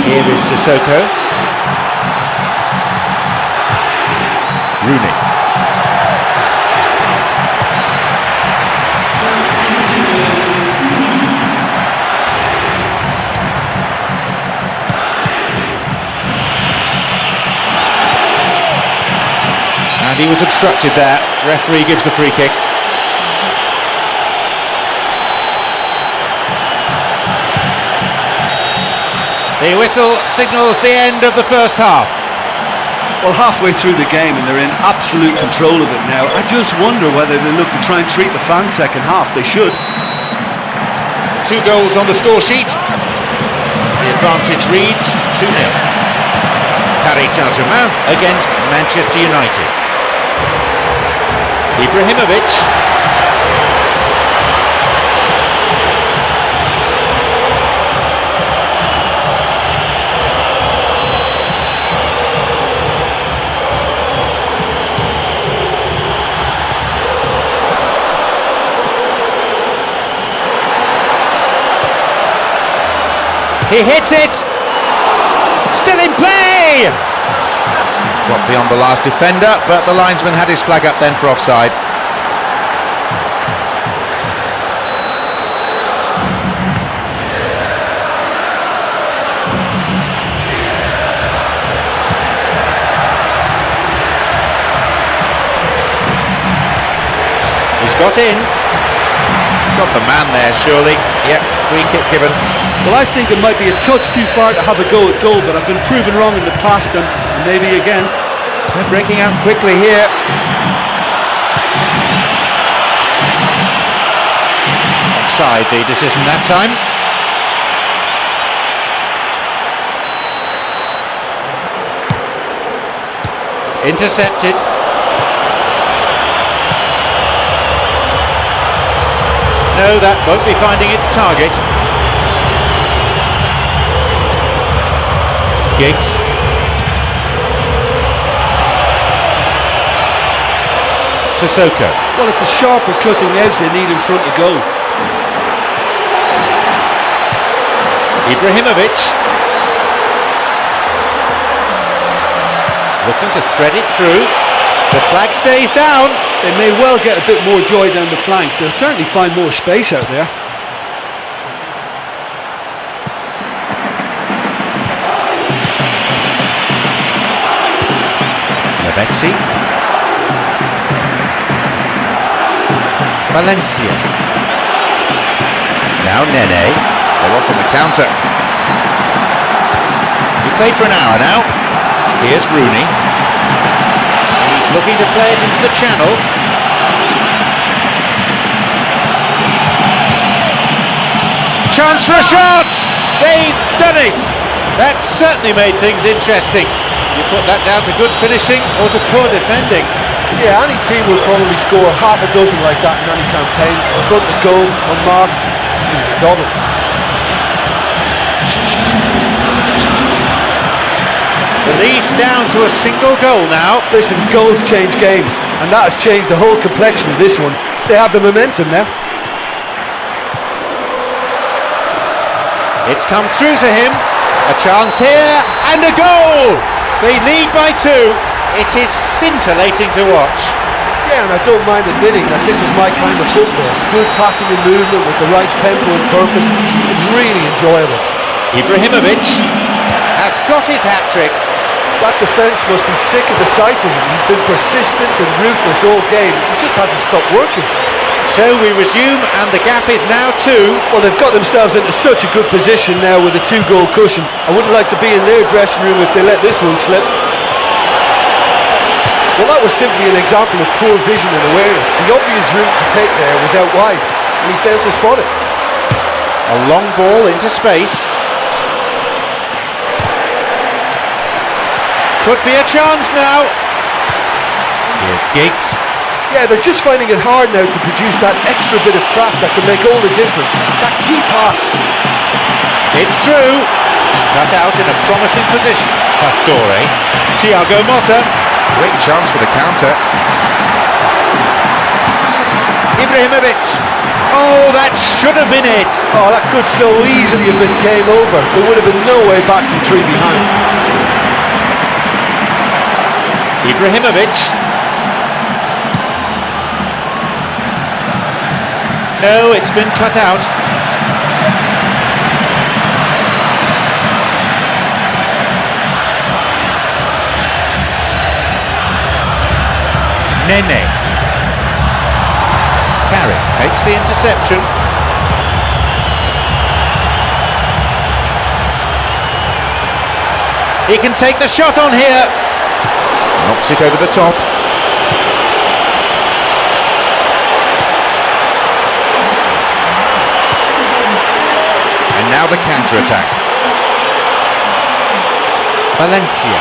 Here is Sissoko. Rooney. And he was obstructed there. Referee gives the free kick. The whistle signals the end of the first half. Well, halfway through the game and they're in absolute control of it now. I just wonder whether they look to try and treat the fans second half. They should. 2 goals on the score sheet. The advantage reads 2-0. Paris Saint-Germain against Manchester United. Ibrahimovic. He hits it. Still in play. Got beyond the last defender, but the linesman had his flag up then for offside. He's got in. Got the man there, surely. Yep, free kick given. Well, I think it might be a touch too far to have a go at goal, but I've been proven wrong in the past, and maybe again. They're breaking out quickly here. Offside, the decision that time. Intercepted. No, that won't be finding its target. Giggs. Sissoko. Well, it's a sharper cutting edge they need in front of goal. Ibrahimovic. Looking to thread it through. The flag stays down. They may well get a bit more joy down the flanks. They'll certainly find more space out there. Lavezzi. Valencia. Now Nene. They're off on the counter. He played for an hour now. Here's Rooney. He's looking to play it into the channel. Chance for a shot! They've done it! That certainly made things interesting. You put that down to good finishing or to poor defending. Yeah, any team will probably score half a dozen like that in any campaign. Front of goal, unmarked, it was a double. The lead's down to a single goal now. Listen, goals change games, and that has changed the whole complexion of this one. They have the momentum now. It's come through to him. A chance here, and a goal! They lead by 2. It is scintillating to watch. Yeah, and I don't mind admitting that this is my kind of football. Good passing and movement with the right tempo and purpose. It's really enjoyable. Ibrahimovic has got his hat-trick. That defence must be sick of the sight of him. He's been persistent and ruthless all game. He just hasn't stopped working. So we resume, and the gap is now 2. Well, they've got themselves into such a good position now with a 2-goal cushion. I wouldn't like to be in their dressing room if they let this one slip. Well, that was simply an example of poor vision and awareness. The obvious route to take there was out wide, and he failed to spot it. A long ball into space. Could be a chance now. Here's Giggs. Yeah, they're just finding it hard now to produce that extra bit of craft that can make all the difference. That key pass. It's through. Cut out in a promising position. Pastore. Thiago Motta. Great chance for the counter. Ibrahimovic. Oh, that should have been it. Oh, that could so easily have been game over. There would have been no way back from 3 behind. Ibrahimovic. No, it's been cut out. Nene. Carrick takes the interception. He can take the shot on here. Knocks it over the top. And now the counter-attack. Valencia.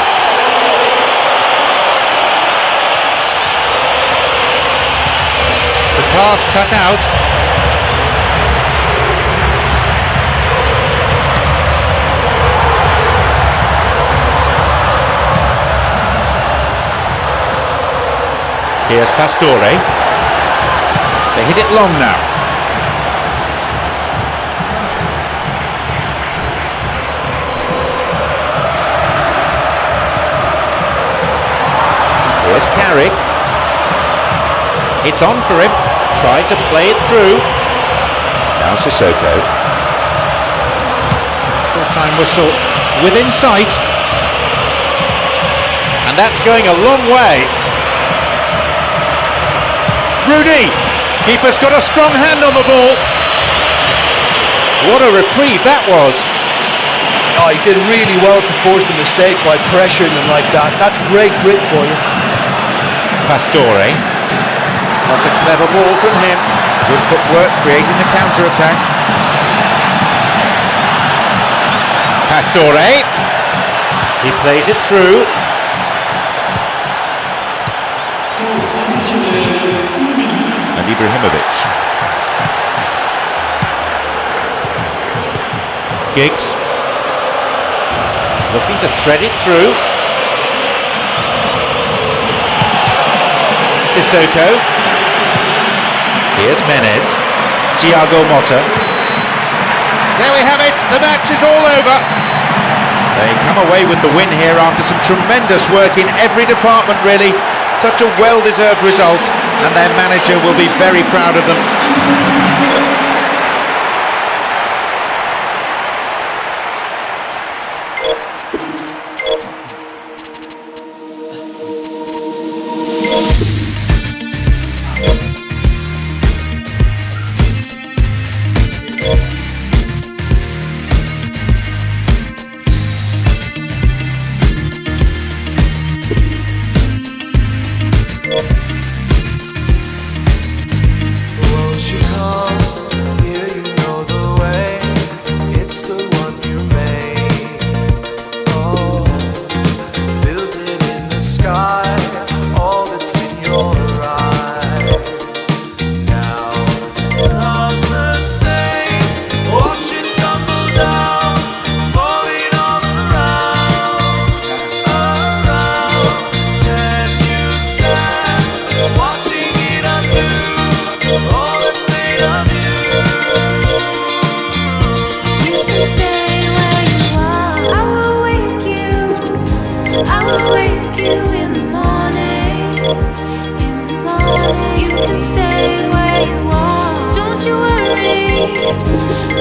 The pass cut out. Here's Pastore. They hit it long now. Here's Carrick. It's on for him. Tried to play it through. Now Sissoko. Full-time whistle within sight. And that's going a long way. Rooney. Keeper's got a strong hand on the ball. What a reprieve that was. Oh, he did really well to force the mistake by pressuring them like that. That's great grit for you. Pastore. That's a clever ball from him. Good footwork, creating the counter-attack. Pastore. He plays it through. And Ibrahimovic. Giggs. Looking to thread it through. Sissoko. Here's Menez. Thiago Motta. There we have it. The match is all over. They come away with the win here after some tremendous work in every department, really. Such a well-deserved result, and their manager will be very proud of them.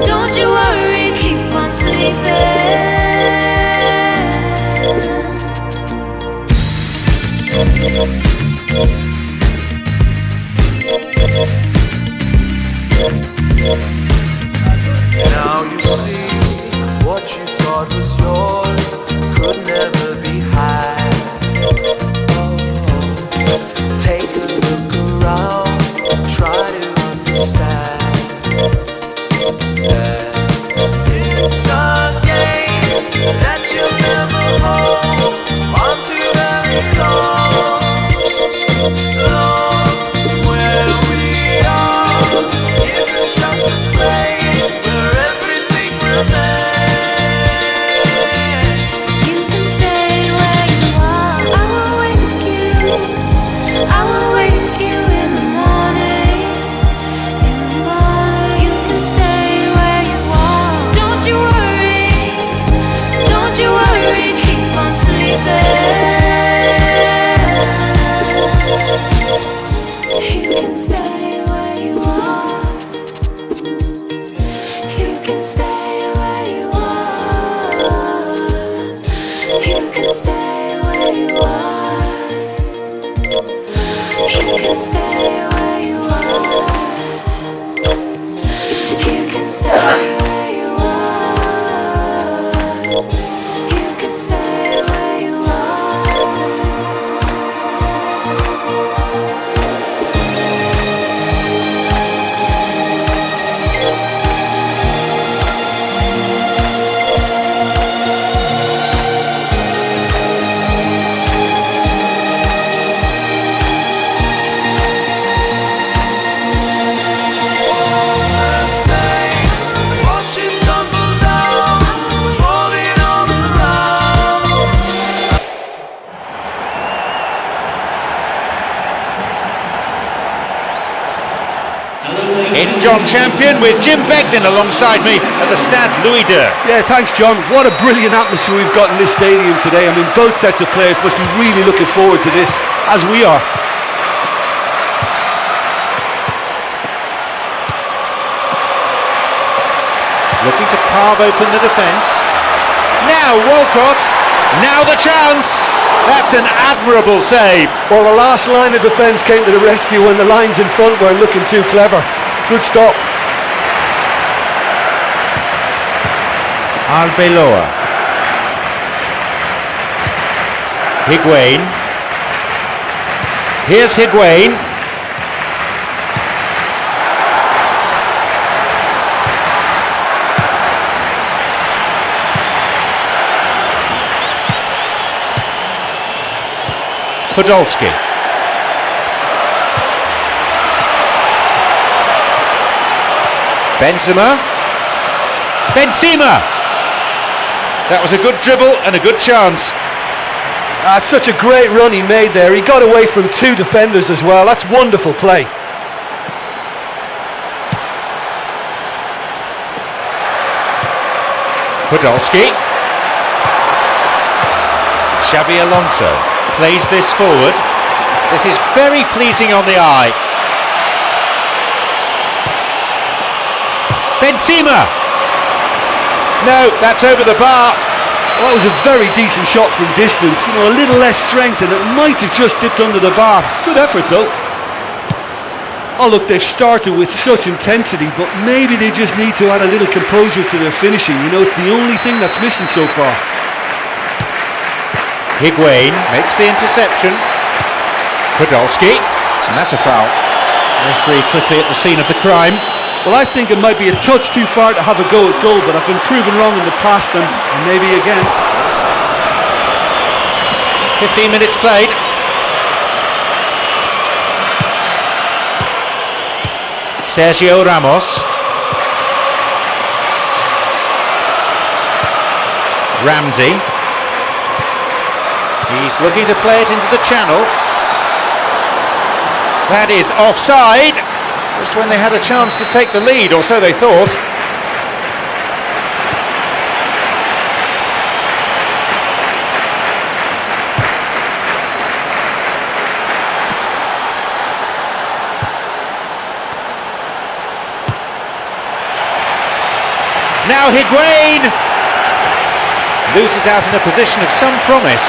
Don't you worry, keep on sleeping. Now you see what you thought was yours could never be had. Take a look around, try to understand that it's a game that you'll never hold on to very long. Where we are isn't just a place where everything remains. You can stay It's John Champion with Jim Beglin alongside me at the Stade Louis II. Yeah, thanks, John. What a brilliant atmosphere we've got in this stadium today. I mean, both sets of players must be really looking forward to this, as we are. Looking to carve open the defence. Now Walcott, now the chance. That's an admirable save. Well, the last line of defence came to the rescue when the lines in front weren't looking too clever. Good stop. Arbeloa. Higuain. Here's Higuain. Podolski. Benzema. That was a good dribble and a good chance. That's such a great run he made there. He got away from two defenders as well. That's wonderful play. Podolski. Xabi Alonso plays this forward. This is very pleasing on the eye. Benzema. No, that's over the bar. Well, that was a very decent shot from distance. You know, a little less strength and it might have just dipped under the bar. Good effort though. Oh look, they've started with such intensity, but maybe they just need to add a little composure to their finishing. You know, it's the only thing that's missing so far. Higuain makes the interception. Podolski, and that's a foul. Referee quickly at the scene of the crime. Well, I think it might be a touch too far to have a go at goal, but I've been proven wrong in the past and maybe again. 15 minutes played. Sergio Ramos. Ramsey. He's looking to play it into the channel. That is offside. Just when they had a chance to take the lead, or so they thought. Now Higuain loses out in a position of some promise.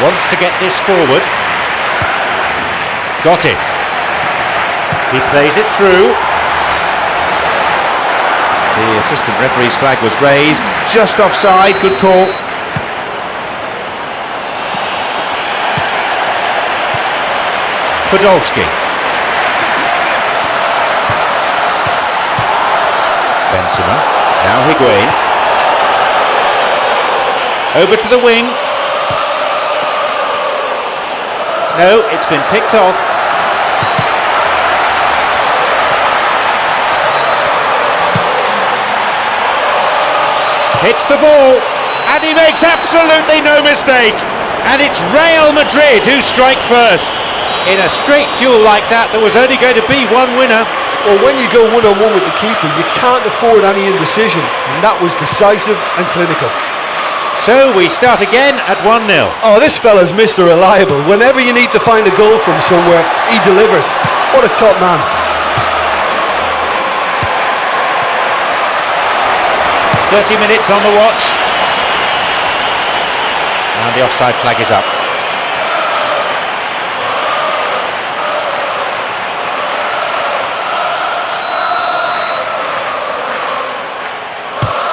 Wants to get this forward. Got it. He plays it through. The assistant referee's flag was raised. Just offside. Good call. Podolski. Benzema. Now Higuain. Over to the wing. No, it's been picked off. Hits the ball, and he makes absolutely no mistake. And it's Real Madrid who strike first. In a straight duel like that, there was only going to be one winner. Well, when you go one-on-one with the keeper, you can't afford any indecision, and that was decisive and clinical. So we start again at 1-0. Oh, this fella's Mr. Reliable. Whenever you need to find a goal from somewhere, he delivers. What a top man. "30 minutes on the watch." And the offside flag is up.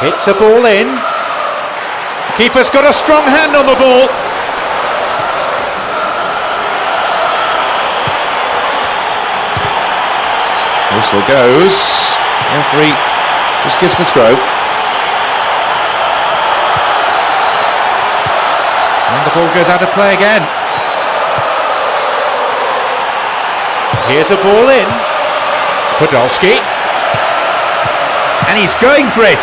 Hits a ball in. Keeper's got a strong hand on the ball. Whistle goes. Referee just gives the throw. And the ball goes out of play again. Here's a ball in. Podolski. And he's going for it.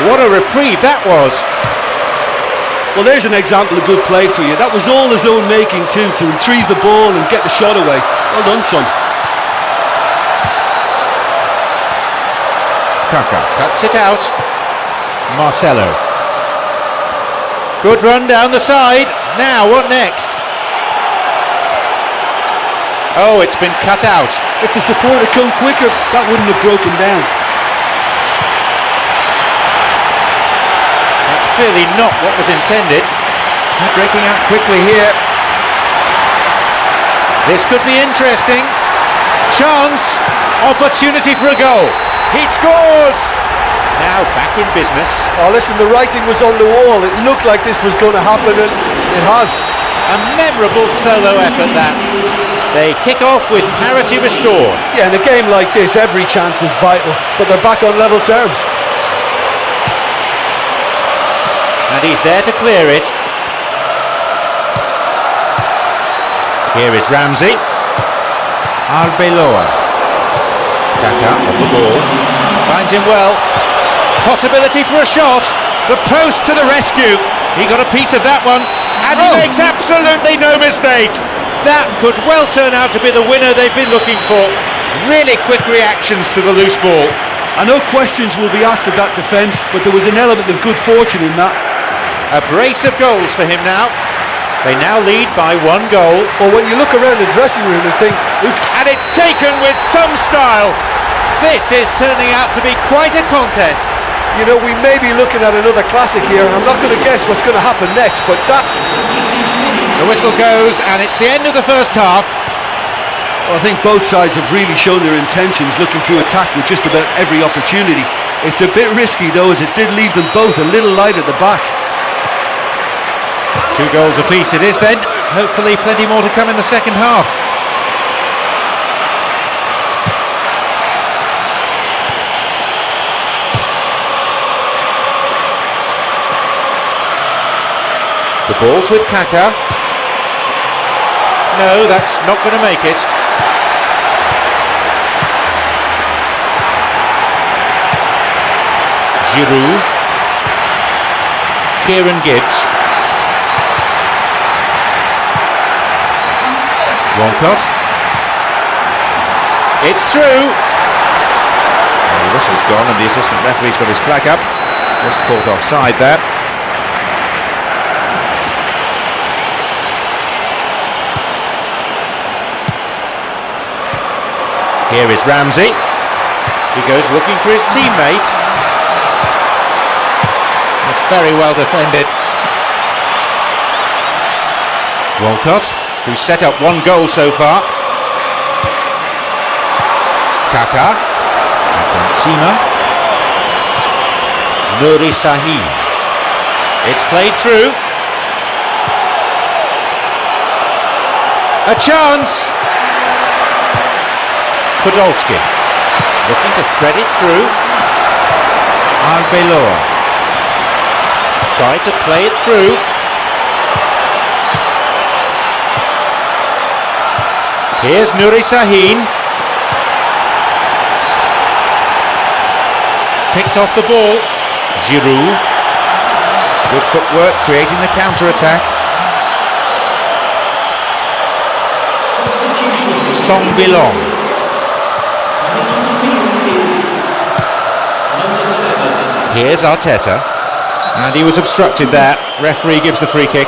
What a reprieve that was. Well, there's an example of good play for you. That was all his own making too, to retrieve the ball and get the shot away. Well done, son. Kaka cuts it out. Marcelo. Good run down the side. Now, what next? Oh, it's been cut out. If the support had come quicker, that wouldn't have broken down. That's clearly not what was intended. They're breaking out quickly here. This could be interesting. Chance. Opportunity for a goal. He scores! Now back in business. Oh, listen, the writing was on the wall. It looked like this was going to happen, and it has. A memorable solo effort that. They kick off with parity restored. Yeah, in a game like this, every chance is vital, but they're back on level terms. And he's there to clear it. Here is Ramsey. Arbeloa. Kaka on the ball. Finds him well. Possibility for a shot. The post to the rescue. He got a piece of that one. And he makes absolutely no mistake. That could well turn out to be the winner they've been looking for. Really quick reactions to the loose ball. I know questions will be asked of that defence, but there was an element of good fortune in that. A brace of goals for him now. They now lead by 1 goal. Well, when you look around the dressing room and think, look, And it's taken with some style. This is turning out to be quite a contest. you know, we may be looking at another classic here, and I'm not going to guess what's going to happen next, but that... The whistle goes and it's the end of the first half. Well, I think both sides have really shown their intentions, looking to attack with just about every opportunity. It's a bit risky though, as it did leave them both a little light at the back. 2 goals apiece it is then. Hopefully plenty more to come in the second half. The ball's with Kaka. No, that's not going to make it. Giroud. Kieran Gibbs. Walcott. It's through. Well, the whistle's gone and the assistant referee's got his flag up. Just caught offside there. Here is Ramsey. He goes looking for his teammate. It's very well defended. Walcott, who's set up 1 goal so far. Kaka. Benzema. Nuri Sahin. It's played through. A chance. Podolski looking to thread it through. Arbeloa tried to play it through. Here's Nuri Sahin. Picked off the ball. Giroud. Good footwork creating the counter-attack. Song Bilong. Here's Arteta, and he was obstructed there. Referee gives the free kick.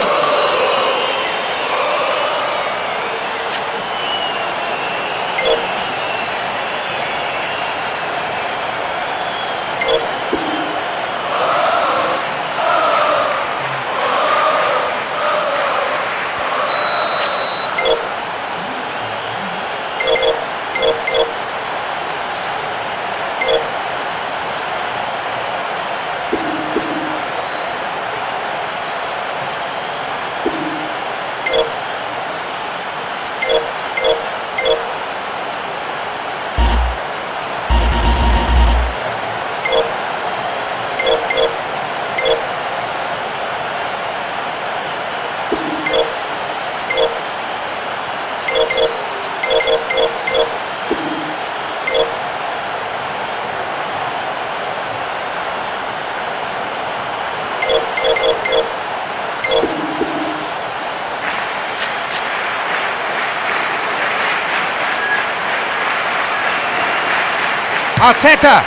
Arteta.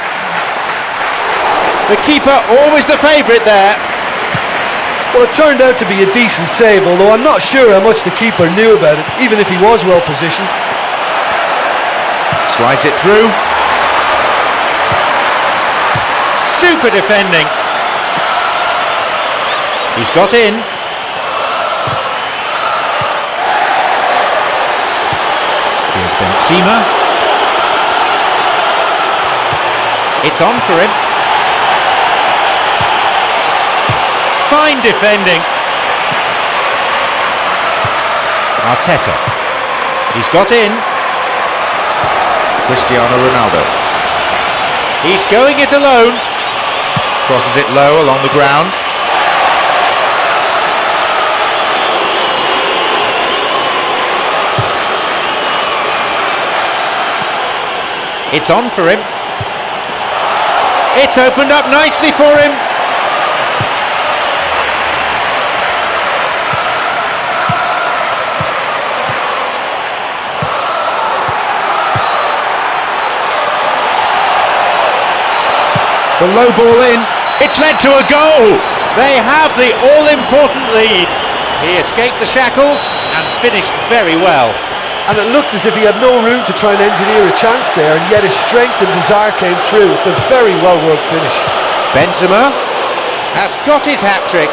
The keeper always the favourite there. Well, it turned out to be a decent save, although I'm not sure how much the keeper knew about it, even if he was well positioned. Slides it through. Super defending. He's got in. Here's Benzema. It's on for him. Fine defending. Arteta. He's got in. Cristiano Ronaldo. He's going it alone. Crosses it low along the ground. It's on for him. It's opened up nicely for him. The low ball in. It's led to a goal. They have the all-important lead. He escaped the shackles and finished very well. And it looked as if he had no room to try and engineer a chance there, and yet his strength and desire came through. It's a very well-worked finish. Benzema has got his hat-trick.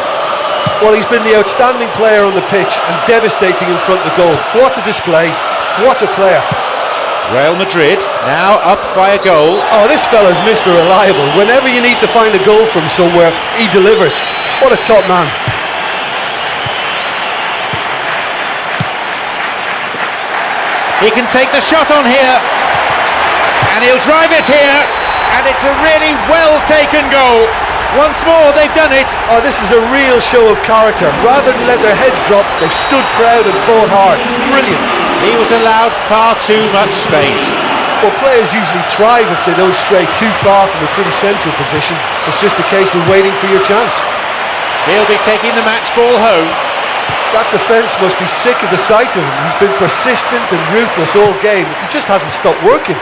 Well, he's been the outstanding player on the pitch and devastating in front of the goal. What a display. What a player. Real Madrid now up by a goal. Oh, this fella's Mr. Reliable. Whenever you need to find a goal from somewhere, he delivers. What a top man. He can take the shot on here, and he'll drive it here, and it's a really well-taken goal. Once more, they've done it. Oh, this is a real show of character. Rather than let their heads drop, they've stood proud and fought hard. Brilliant. He was allowed far too much space. Well, players usually thrive if they don't stray too far from a pretty central position. It's just a case of waiting for your chance. He'll be taking the match ball home. That defence must be sick of the sight of him. He's been persistent and ruthless all game. He just hasn't stopped working.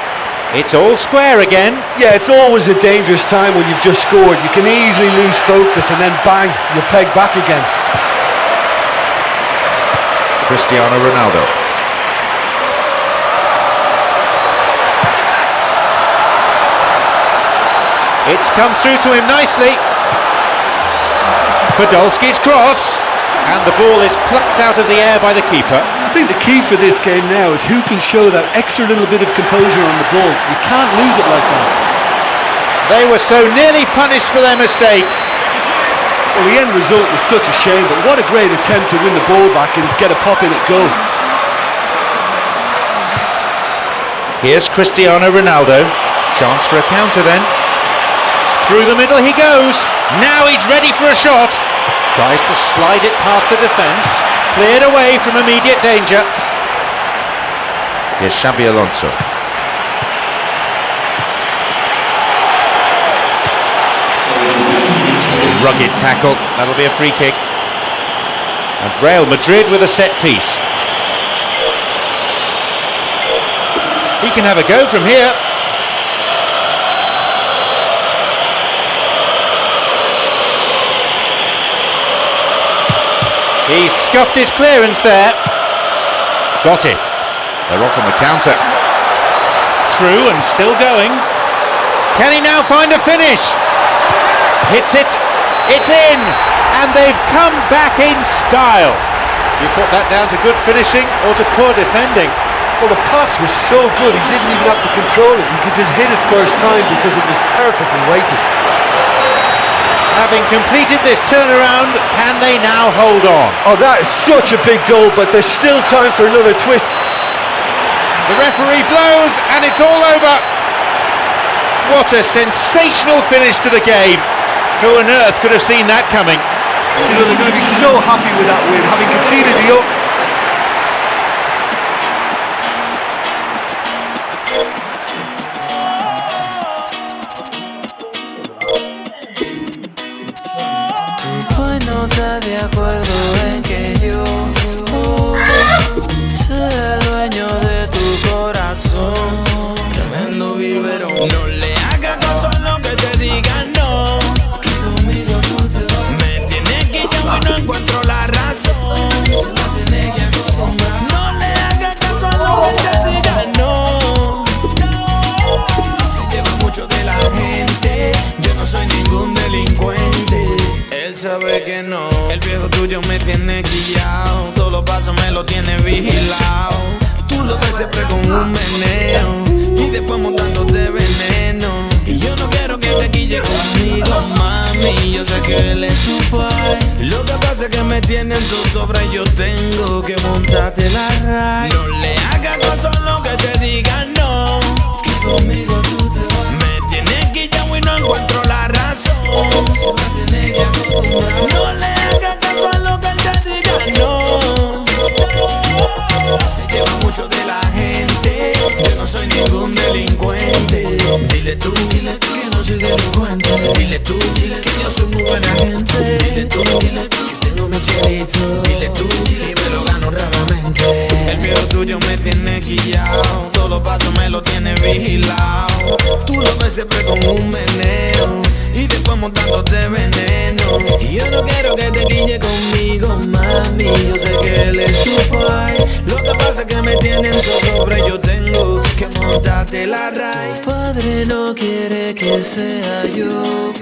It's all square again. Yeah, it's always a dangerous time when you've just scored. You can easily lose focus and then bang, you're pegged back again. Cristiano Ronaldo. It's come through to him nicely. Podolski's cross. And the ball is plucked out of the air by the keeper. I think the key for this game now is who can show that extra little bit of composure on the ball. You can't lose it like that. They were so nearly punished for their mistake. Well, the end result was such a shame, but what a great attempt to win the ball back and get a pop in at goal. Here's Cristiano Ronaldo. Chance for a counter then. Through the middle he goes. Now he's ready for a shot. Tries to slide it past the defence. Cleared away from immediate danger. Here's Xabi Alonso. Rugged tackle. That'll be a free kick. And Real Madrid with a set piece. He can have a go from here. He scuffed his clearance there. Got it. They're off on the counter. Through and still going. Can he now find a finish? Hits it. It's in. And they've come back in style. Do you put that down to good finishing or to poor defending? Well, the pass was so good, he didn't even have to control it. He could just hit it first time because it was perfectly weighted. Having completed this turnaround, can they now hold on? Oh, that is such a big goal, but there's still time for another twist. The referee blows and it's all over. What a sensational finish to the game. Who on earth could have seen that coming? You know, they're going to be so happy with that win, having conceded the Pues no estás de acuerdo en que yo sea el dueño de tu corazón. Tremendo biberón. No le que no. El viejo tuyo me tiene guillao, todos los pasos me lo tiene vigilado. Tú lo ves siempre con un meneo y después montándote veneno. Y yo no quiero que te quille conmigo, mami. Yo sé que él es tu pai. Lo que pasa es que me tienen zozobra y yo tengo que montarte la ride. No le hagas caso a lo que te digan, no. Que conmigo tú te vas. Me tienes guillado y no encuentro la razón. Me tienes que acostumbrar. No le hagas caso a lo que él te diga, no. Se lleva mucho de la gente. Yo no soy ningún delincuente. Dile tú que no soy delincuente. Dile tú que yo soy muy buena gente. Dile tú que tengo mi chelito. Dile tú que me lo gano raramente. El viejo tuyo me tiene guillao, todos los pasos me lo tiene vigilado. Tú lo ves siempre como un meneo y después montándote veneno. Y yo no quiero que te guille conmigo, mami. Yo sé que él es tu pai. Lo que pasa es que me tienen zozobra y yo tengo que montarte la ride. Tu padre no quiere que sea yo,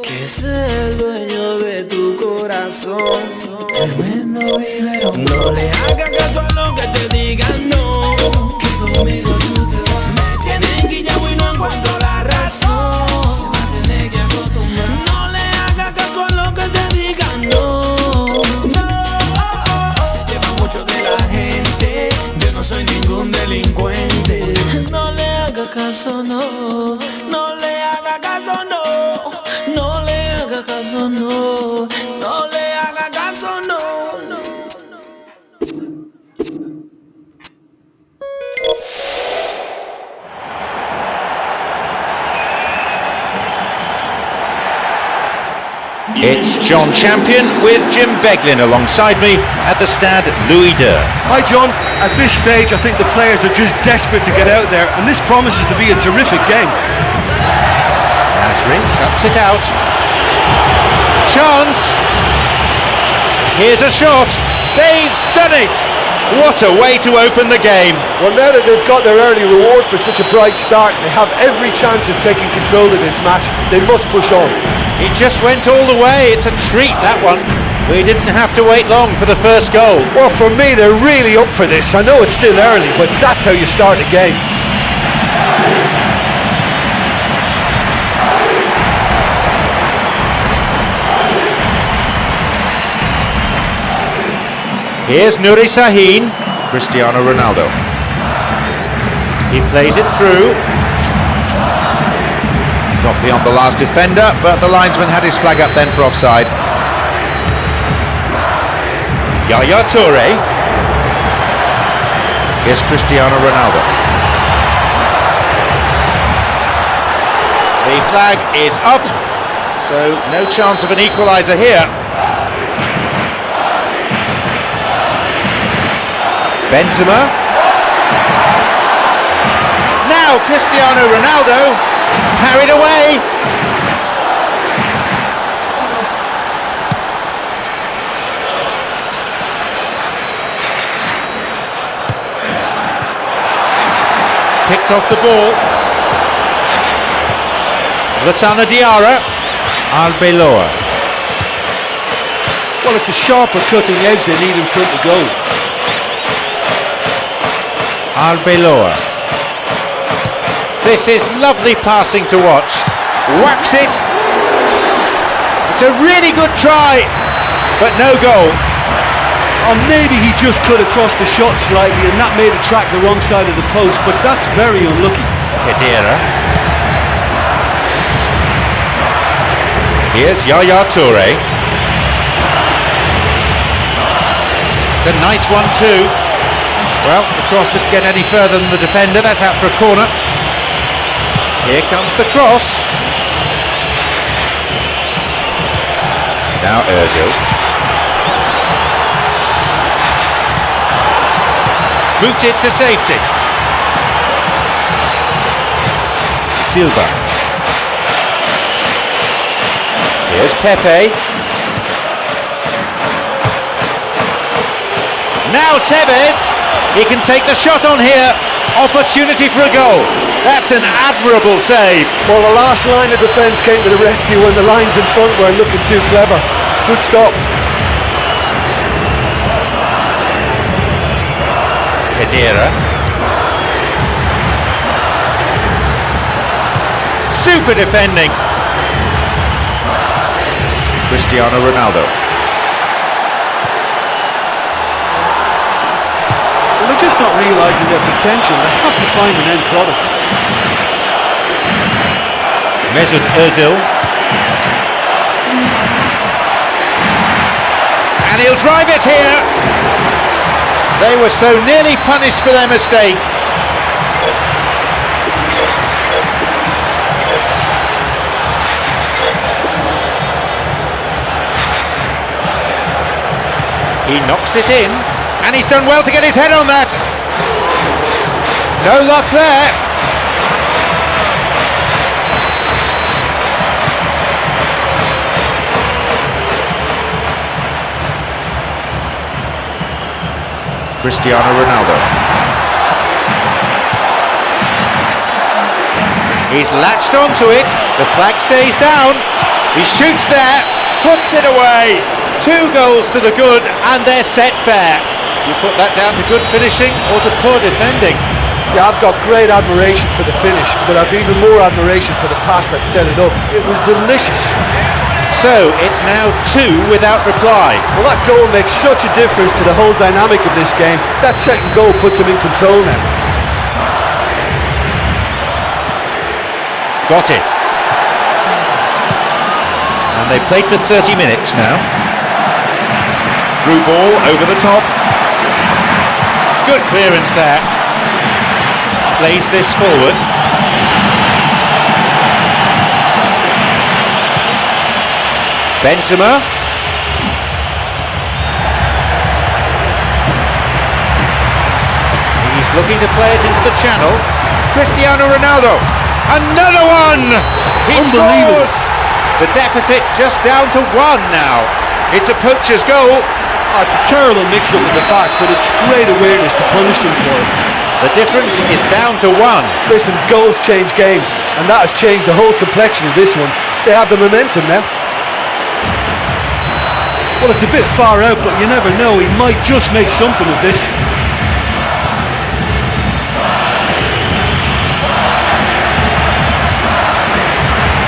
que sea el dueño de tu corazón. Tremendo vivero. No le hagas caso a lo que te digan, no. Que conmigo tú te vas. Me tienes guillado y no encuentro la razón. Se me tiene que acostumbrar. No le hagas caso a lo que te digan, no. Se lleva mucho de la gente. Yo no soy ningún delincuente. No le hagas caso, no. No le hagas caso, no. No le hagas caso, no. No le hagas caso, no. It's John Champion with Jim Beglin alongside me at the Stade Louis II. Hi John, at this stage I think the players are just desperate to get out there, and this promises to be a terrific game. Nasri cuts it out. Chance! Here's a shot. They've done it! What a way to open the game. Well, now that they've got their early reward for such a bright start, they have every chance of taking control of this match. They must push on. He just went all the way. It's a treat, that one. We didn't have to wait long for the first goal. Well, for me, they're really up for this. I know it's still early, but that's how you start a game. Here's Nuri Sahin, Cristiano Ronaldo. He plays it through. Got beyond the last defender, but the linesman had his flag up then for offside. Yaya Toure. Here's Cristiano Ronaldo. The flag is up, so no chance of an equaliser here. Benzema. Now Cristiano Ronaldo, carried away. Picked off the ball. Lassana Diarra. Arbeloa. Well, it's a sharper cutting edge they need in front of goal. Arbeloa. This is lovely passing to watch. Whacks it. It's a really good try, but no goal. Or maybe he just cut across the shot slightly and that made it track the wrong side of the post, but that's very unlucky. Khedira. Here's Yaya Toure. It's a nice one too. Well, the cross didn't get any further than the defender. That's out for a corner. Here comes the cross. Now Ozil. Booted to safety. Silva. Here's Pepe. Now Tevez. He can take the shot on here. Opportunity for a goal. That's an admirable save. Well, the last line of defence came to the rescue when the lines in front weren't looking too clever. Good stop. Khedira. Super defending. Cristiano Ronaldo. Well, they're just not realising their potential. They have to find an end product. Mesut Ozil. And he'll drive it here. They were so nearly punished for their mistake. He knocks it in, and he's done well to get his head on that. No luck there. Cristiano Ronaldo. He's latched onto it. The flag stays down. He shoots there, puts it away. 2 goals to the good, and they're set fair. You put that down to good finishing or to poor defending? Yeah, I've got great admiration for the finish, but I've even more admiration for the pass that set it up. It was delicious. So it's now 2 without reply. Well, that goal makes such a difference to the whole dynamic of this game. That second goal puts them in control now. Got it. And they played for 30 minutes now. Through ball over the top. Good clearance there. Plays this forward. Benzema. He's looking to play it into the channel. Cristiano Ronaldo. Another one! He Unbelievable. scores! The deficit just down to 1 now. It's a poacher's goal. Oh, it's a terrible mix-up at the back, but it's great awareness to punish them for it. The difference is down to 1. Listen, goals change games, and that has changed the whole complexion of this one. They have the momentum now. Well, it's a bit far out, but you never know. He might just make something of this.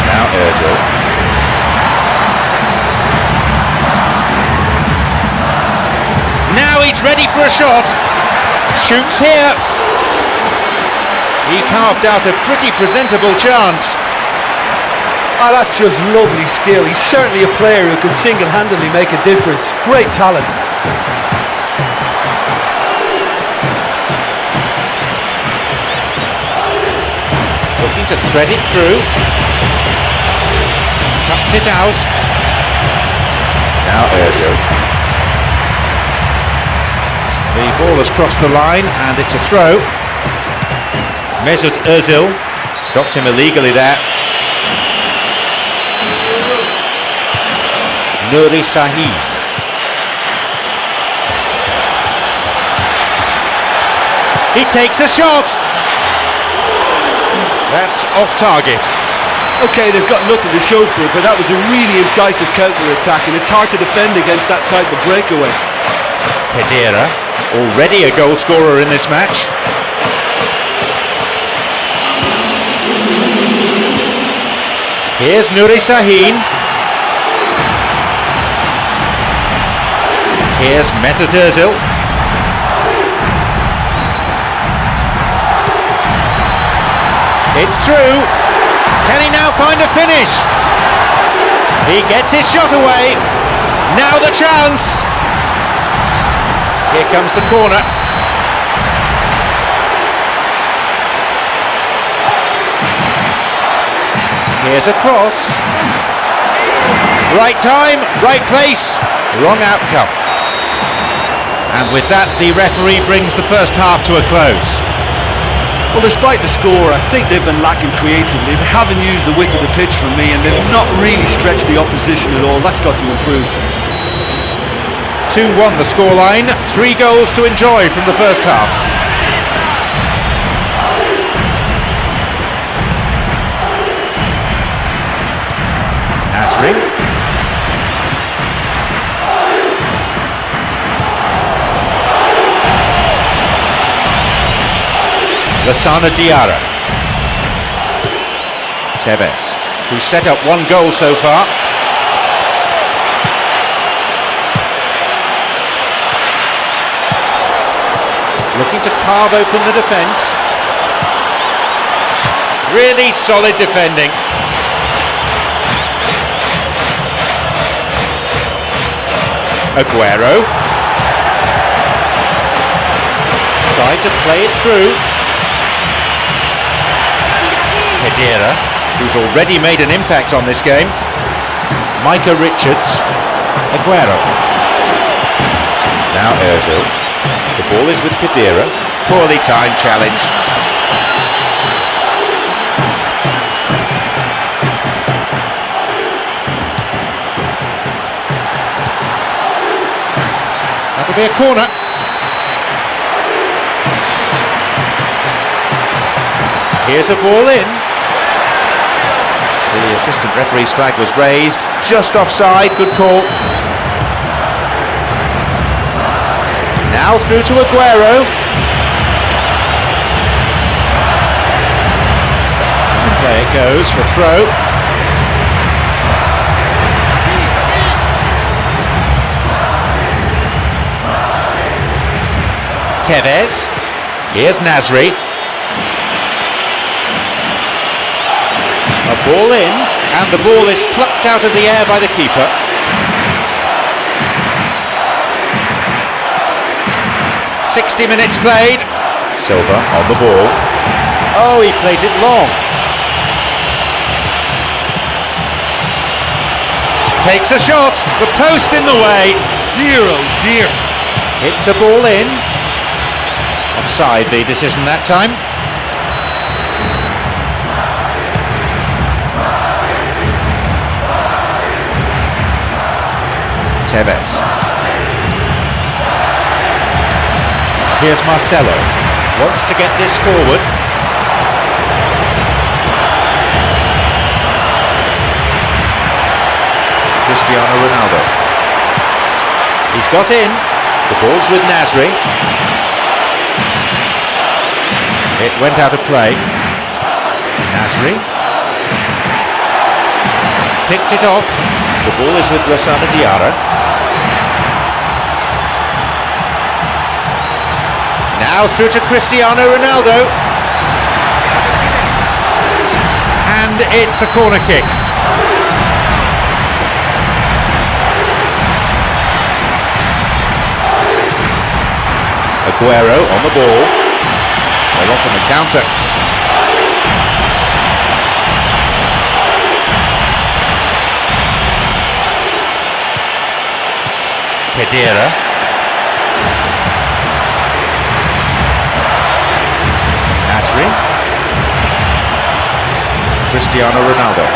Now Ozil. Now he's ready for a shot. Shoots here. He carved out a pretty presentable chance. Oh, that's just lovely skill. He's certainly a player who can single-handedly make a difference. Great talent. Looking to thread it through. Cuts it out. Now Ozil. The ball has crossed the line and it's a throw. Mesut Ozil stopped him illegally there. Nuri Sahin. He takes a shot. That's off target. Okay, they've got nothing to show for it, but that was a really incisive counter-attack, and it's hard to defend against that type of breakaway. Khedira, already a goal scorer in this match. Here's Nuri Sahin. Here's Mesut Ozil. It's through. Can he now find a finish? He gets his shot away. Now the chance. Here comes the corner. Here's a cross. Right time, right place, wrong outcome. And with that, the referee brings the first half to a close. Well, despite the score, I think they've been lacking creatively. They haven't used the width of the pitch for me, and they've not really stretched the opposition at all. That's got to improve. 2-1 the scoreline, 3 goals to enjoy from the first half. Nasri. Lassana Diarra. Tevez, who's set up one goal so far. Looking to carve open the defence. Really solid defending. Aguero. Tried to play it through. Khedira, who's already made an impact on this game. Micah Richards. Aguero. Now Ozil. The ball is with Khedira. Poorly timed challenge. That'll be a corner. Here's a ball in. The assistant referee's flag was raised. Just offside, good call. Now through to Aguero. And play it goes for throw. Tevez. Here's Nasri. A ball in, and the ball is plucked out of the air by the keeper. "60 minutes played." Silva on the ball. Oh, he plays it long. Takes a shot, the post in the way. Dear, oh dear. Hits a ball in. Offside the decision that time. Tevez. Here's Marcelo. Wants to get this forward. Cristiano Ronaldo. He's got in. The ball's with Nasri. It went out of play. Nasri. Picked it off. The ball is with Lassana Diarra. Now through to Cristiano Ronaldo. And it's a corner kick. Aguero on the ball. They're off on the counter. Khedira. Nasri. Cristiano Ronaldo.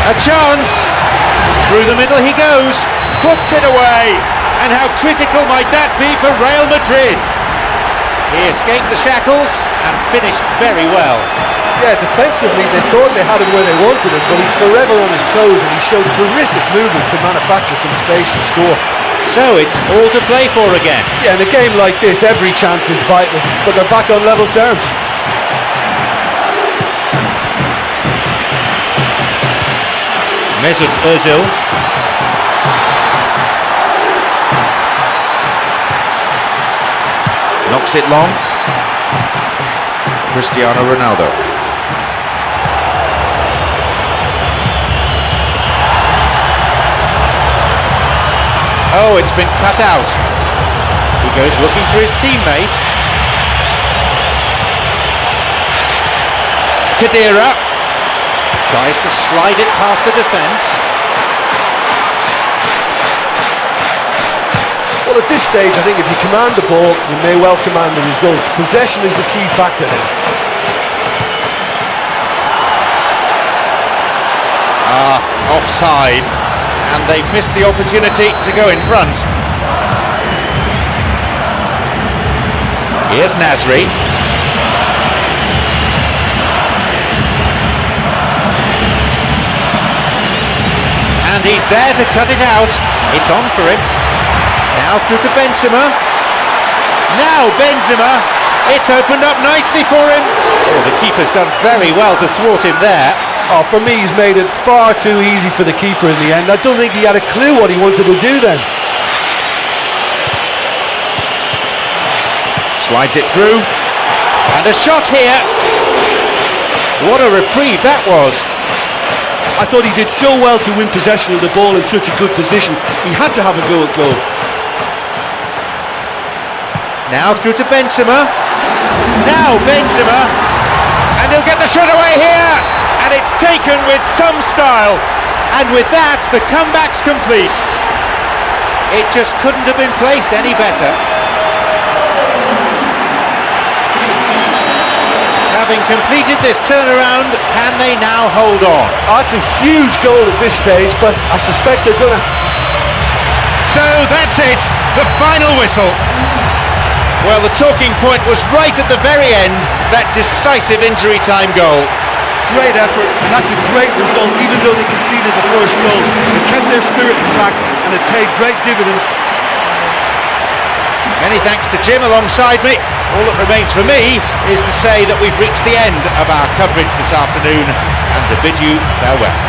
A chance! Through the middle he goes, puts it away, and how critical might that be for Real Madrid? He escaped the shackles and finished very well. Yeah, defensively they thought they had him where they wanted him, but he's forever on his toes and he showed terrific movement to manufacture some space and score. So it's all to play for again. Yeah, in a game like this every chance is vital, but they're back on level terms. Mesut Ozil. Knocks it long. Cristiano Ronaldo. Oh, it's been cut out. He goes looking for his teammate. Khedira tries to slide it past the defence. Well, at this stage, I think if you command the ball, you may well command the result. Possession is the key factor here. Offside, and they've missed the opportunity to go in front. Here's Nasri. And he's there to cut it out. It's on for him. Now through to Benzema. Now Benzema. It's opened up nicely for him. Oh, the keeper's done very well to thwart him there. Oh, for me, he's made it far too easy for the keeper in the end. I don't think he had a clue what he wanted to do then. Slides it through. And a shot here. What a reprieve that was. I thought he did so well to win possession of the ball in such a good position. He had to have a go at goal. Now through to Benzema. Now Benzema. And he'll get the shot away here. And it's taken with some style. And with that, the comeback's complete. It just couldn't have been placed any better. Having completed this turnaround, can they now hold on? Oh, that's a huge goal at this stage, but I suspect they're going to... So that's it, the final whistle. Well, the talking point was right at the very end, that decisive injury time goal. Great effort, and that's a great result, even though they conceded the first goal. They kept their spirit intact, and it paid great dividends. Many thanks to Jim alongside me. All that remains for me is to say that we've reached the end of our coverage this afternoon and to bid you farewell.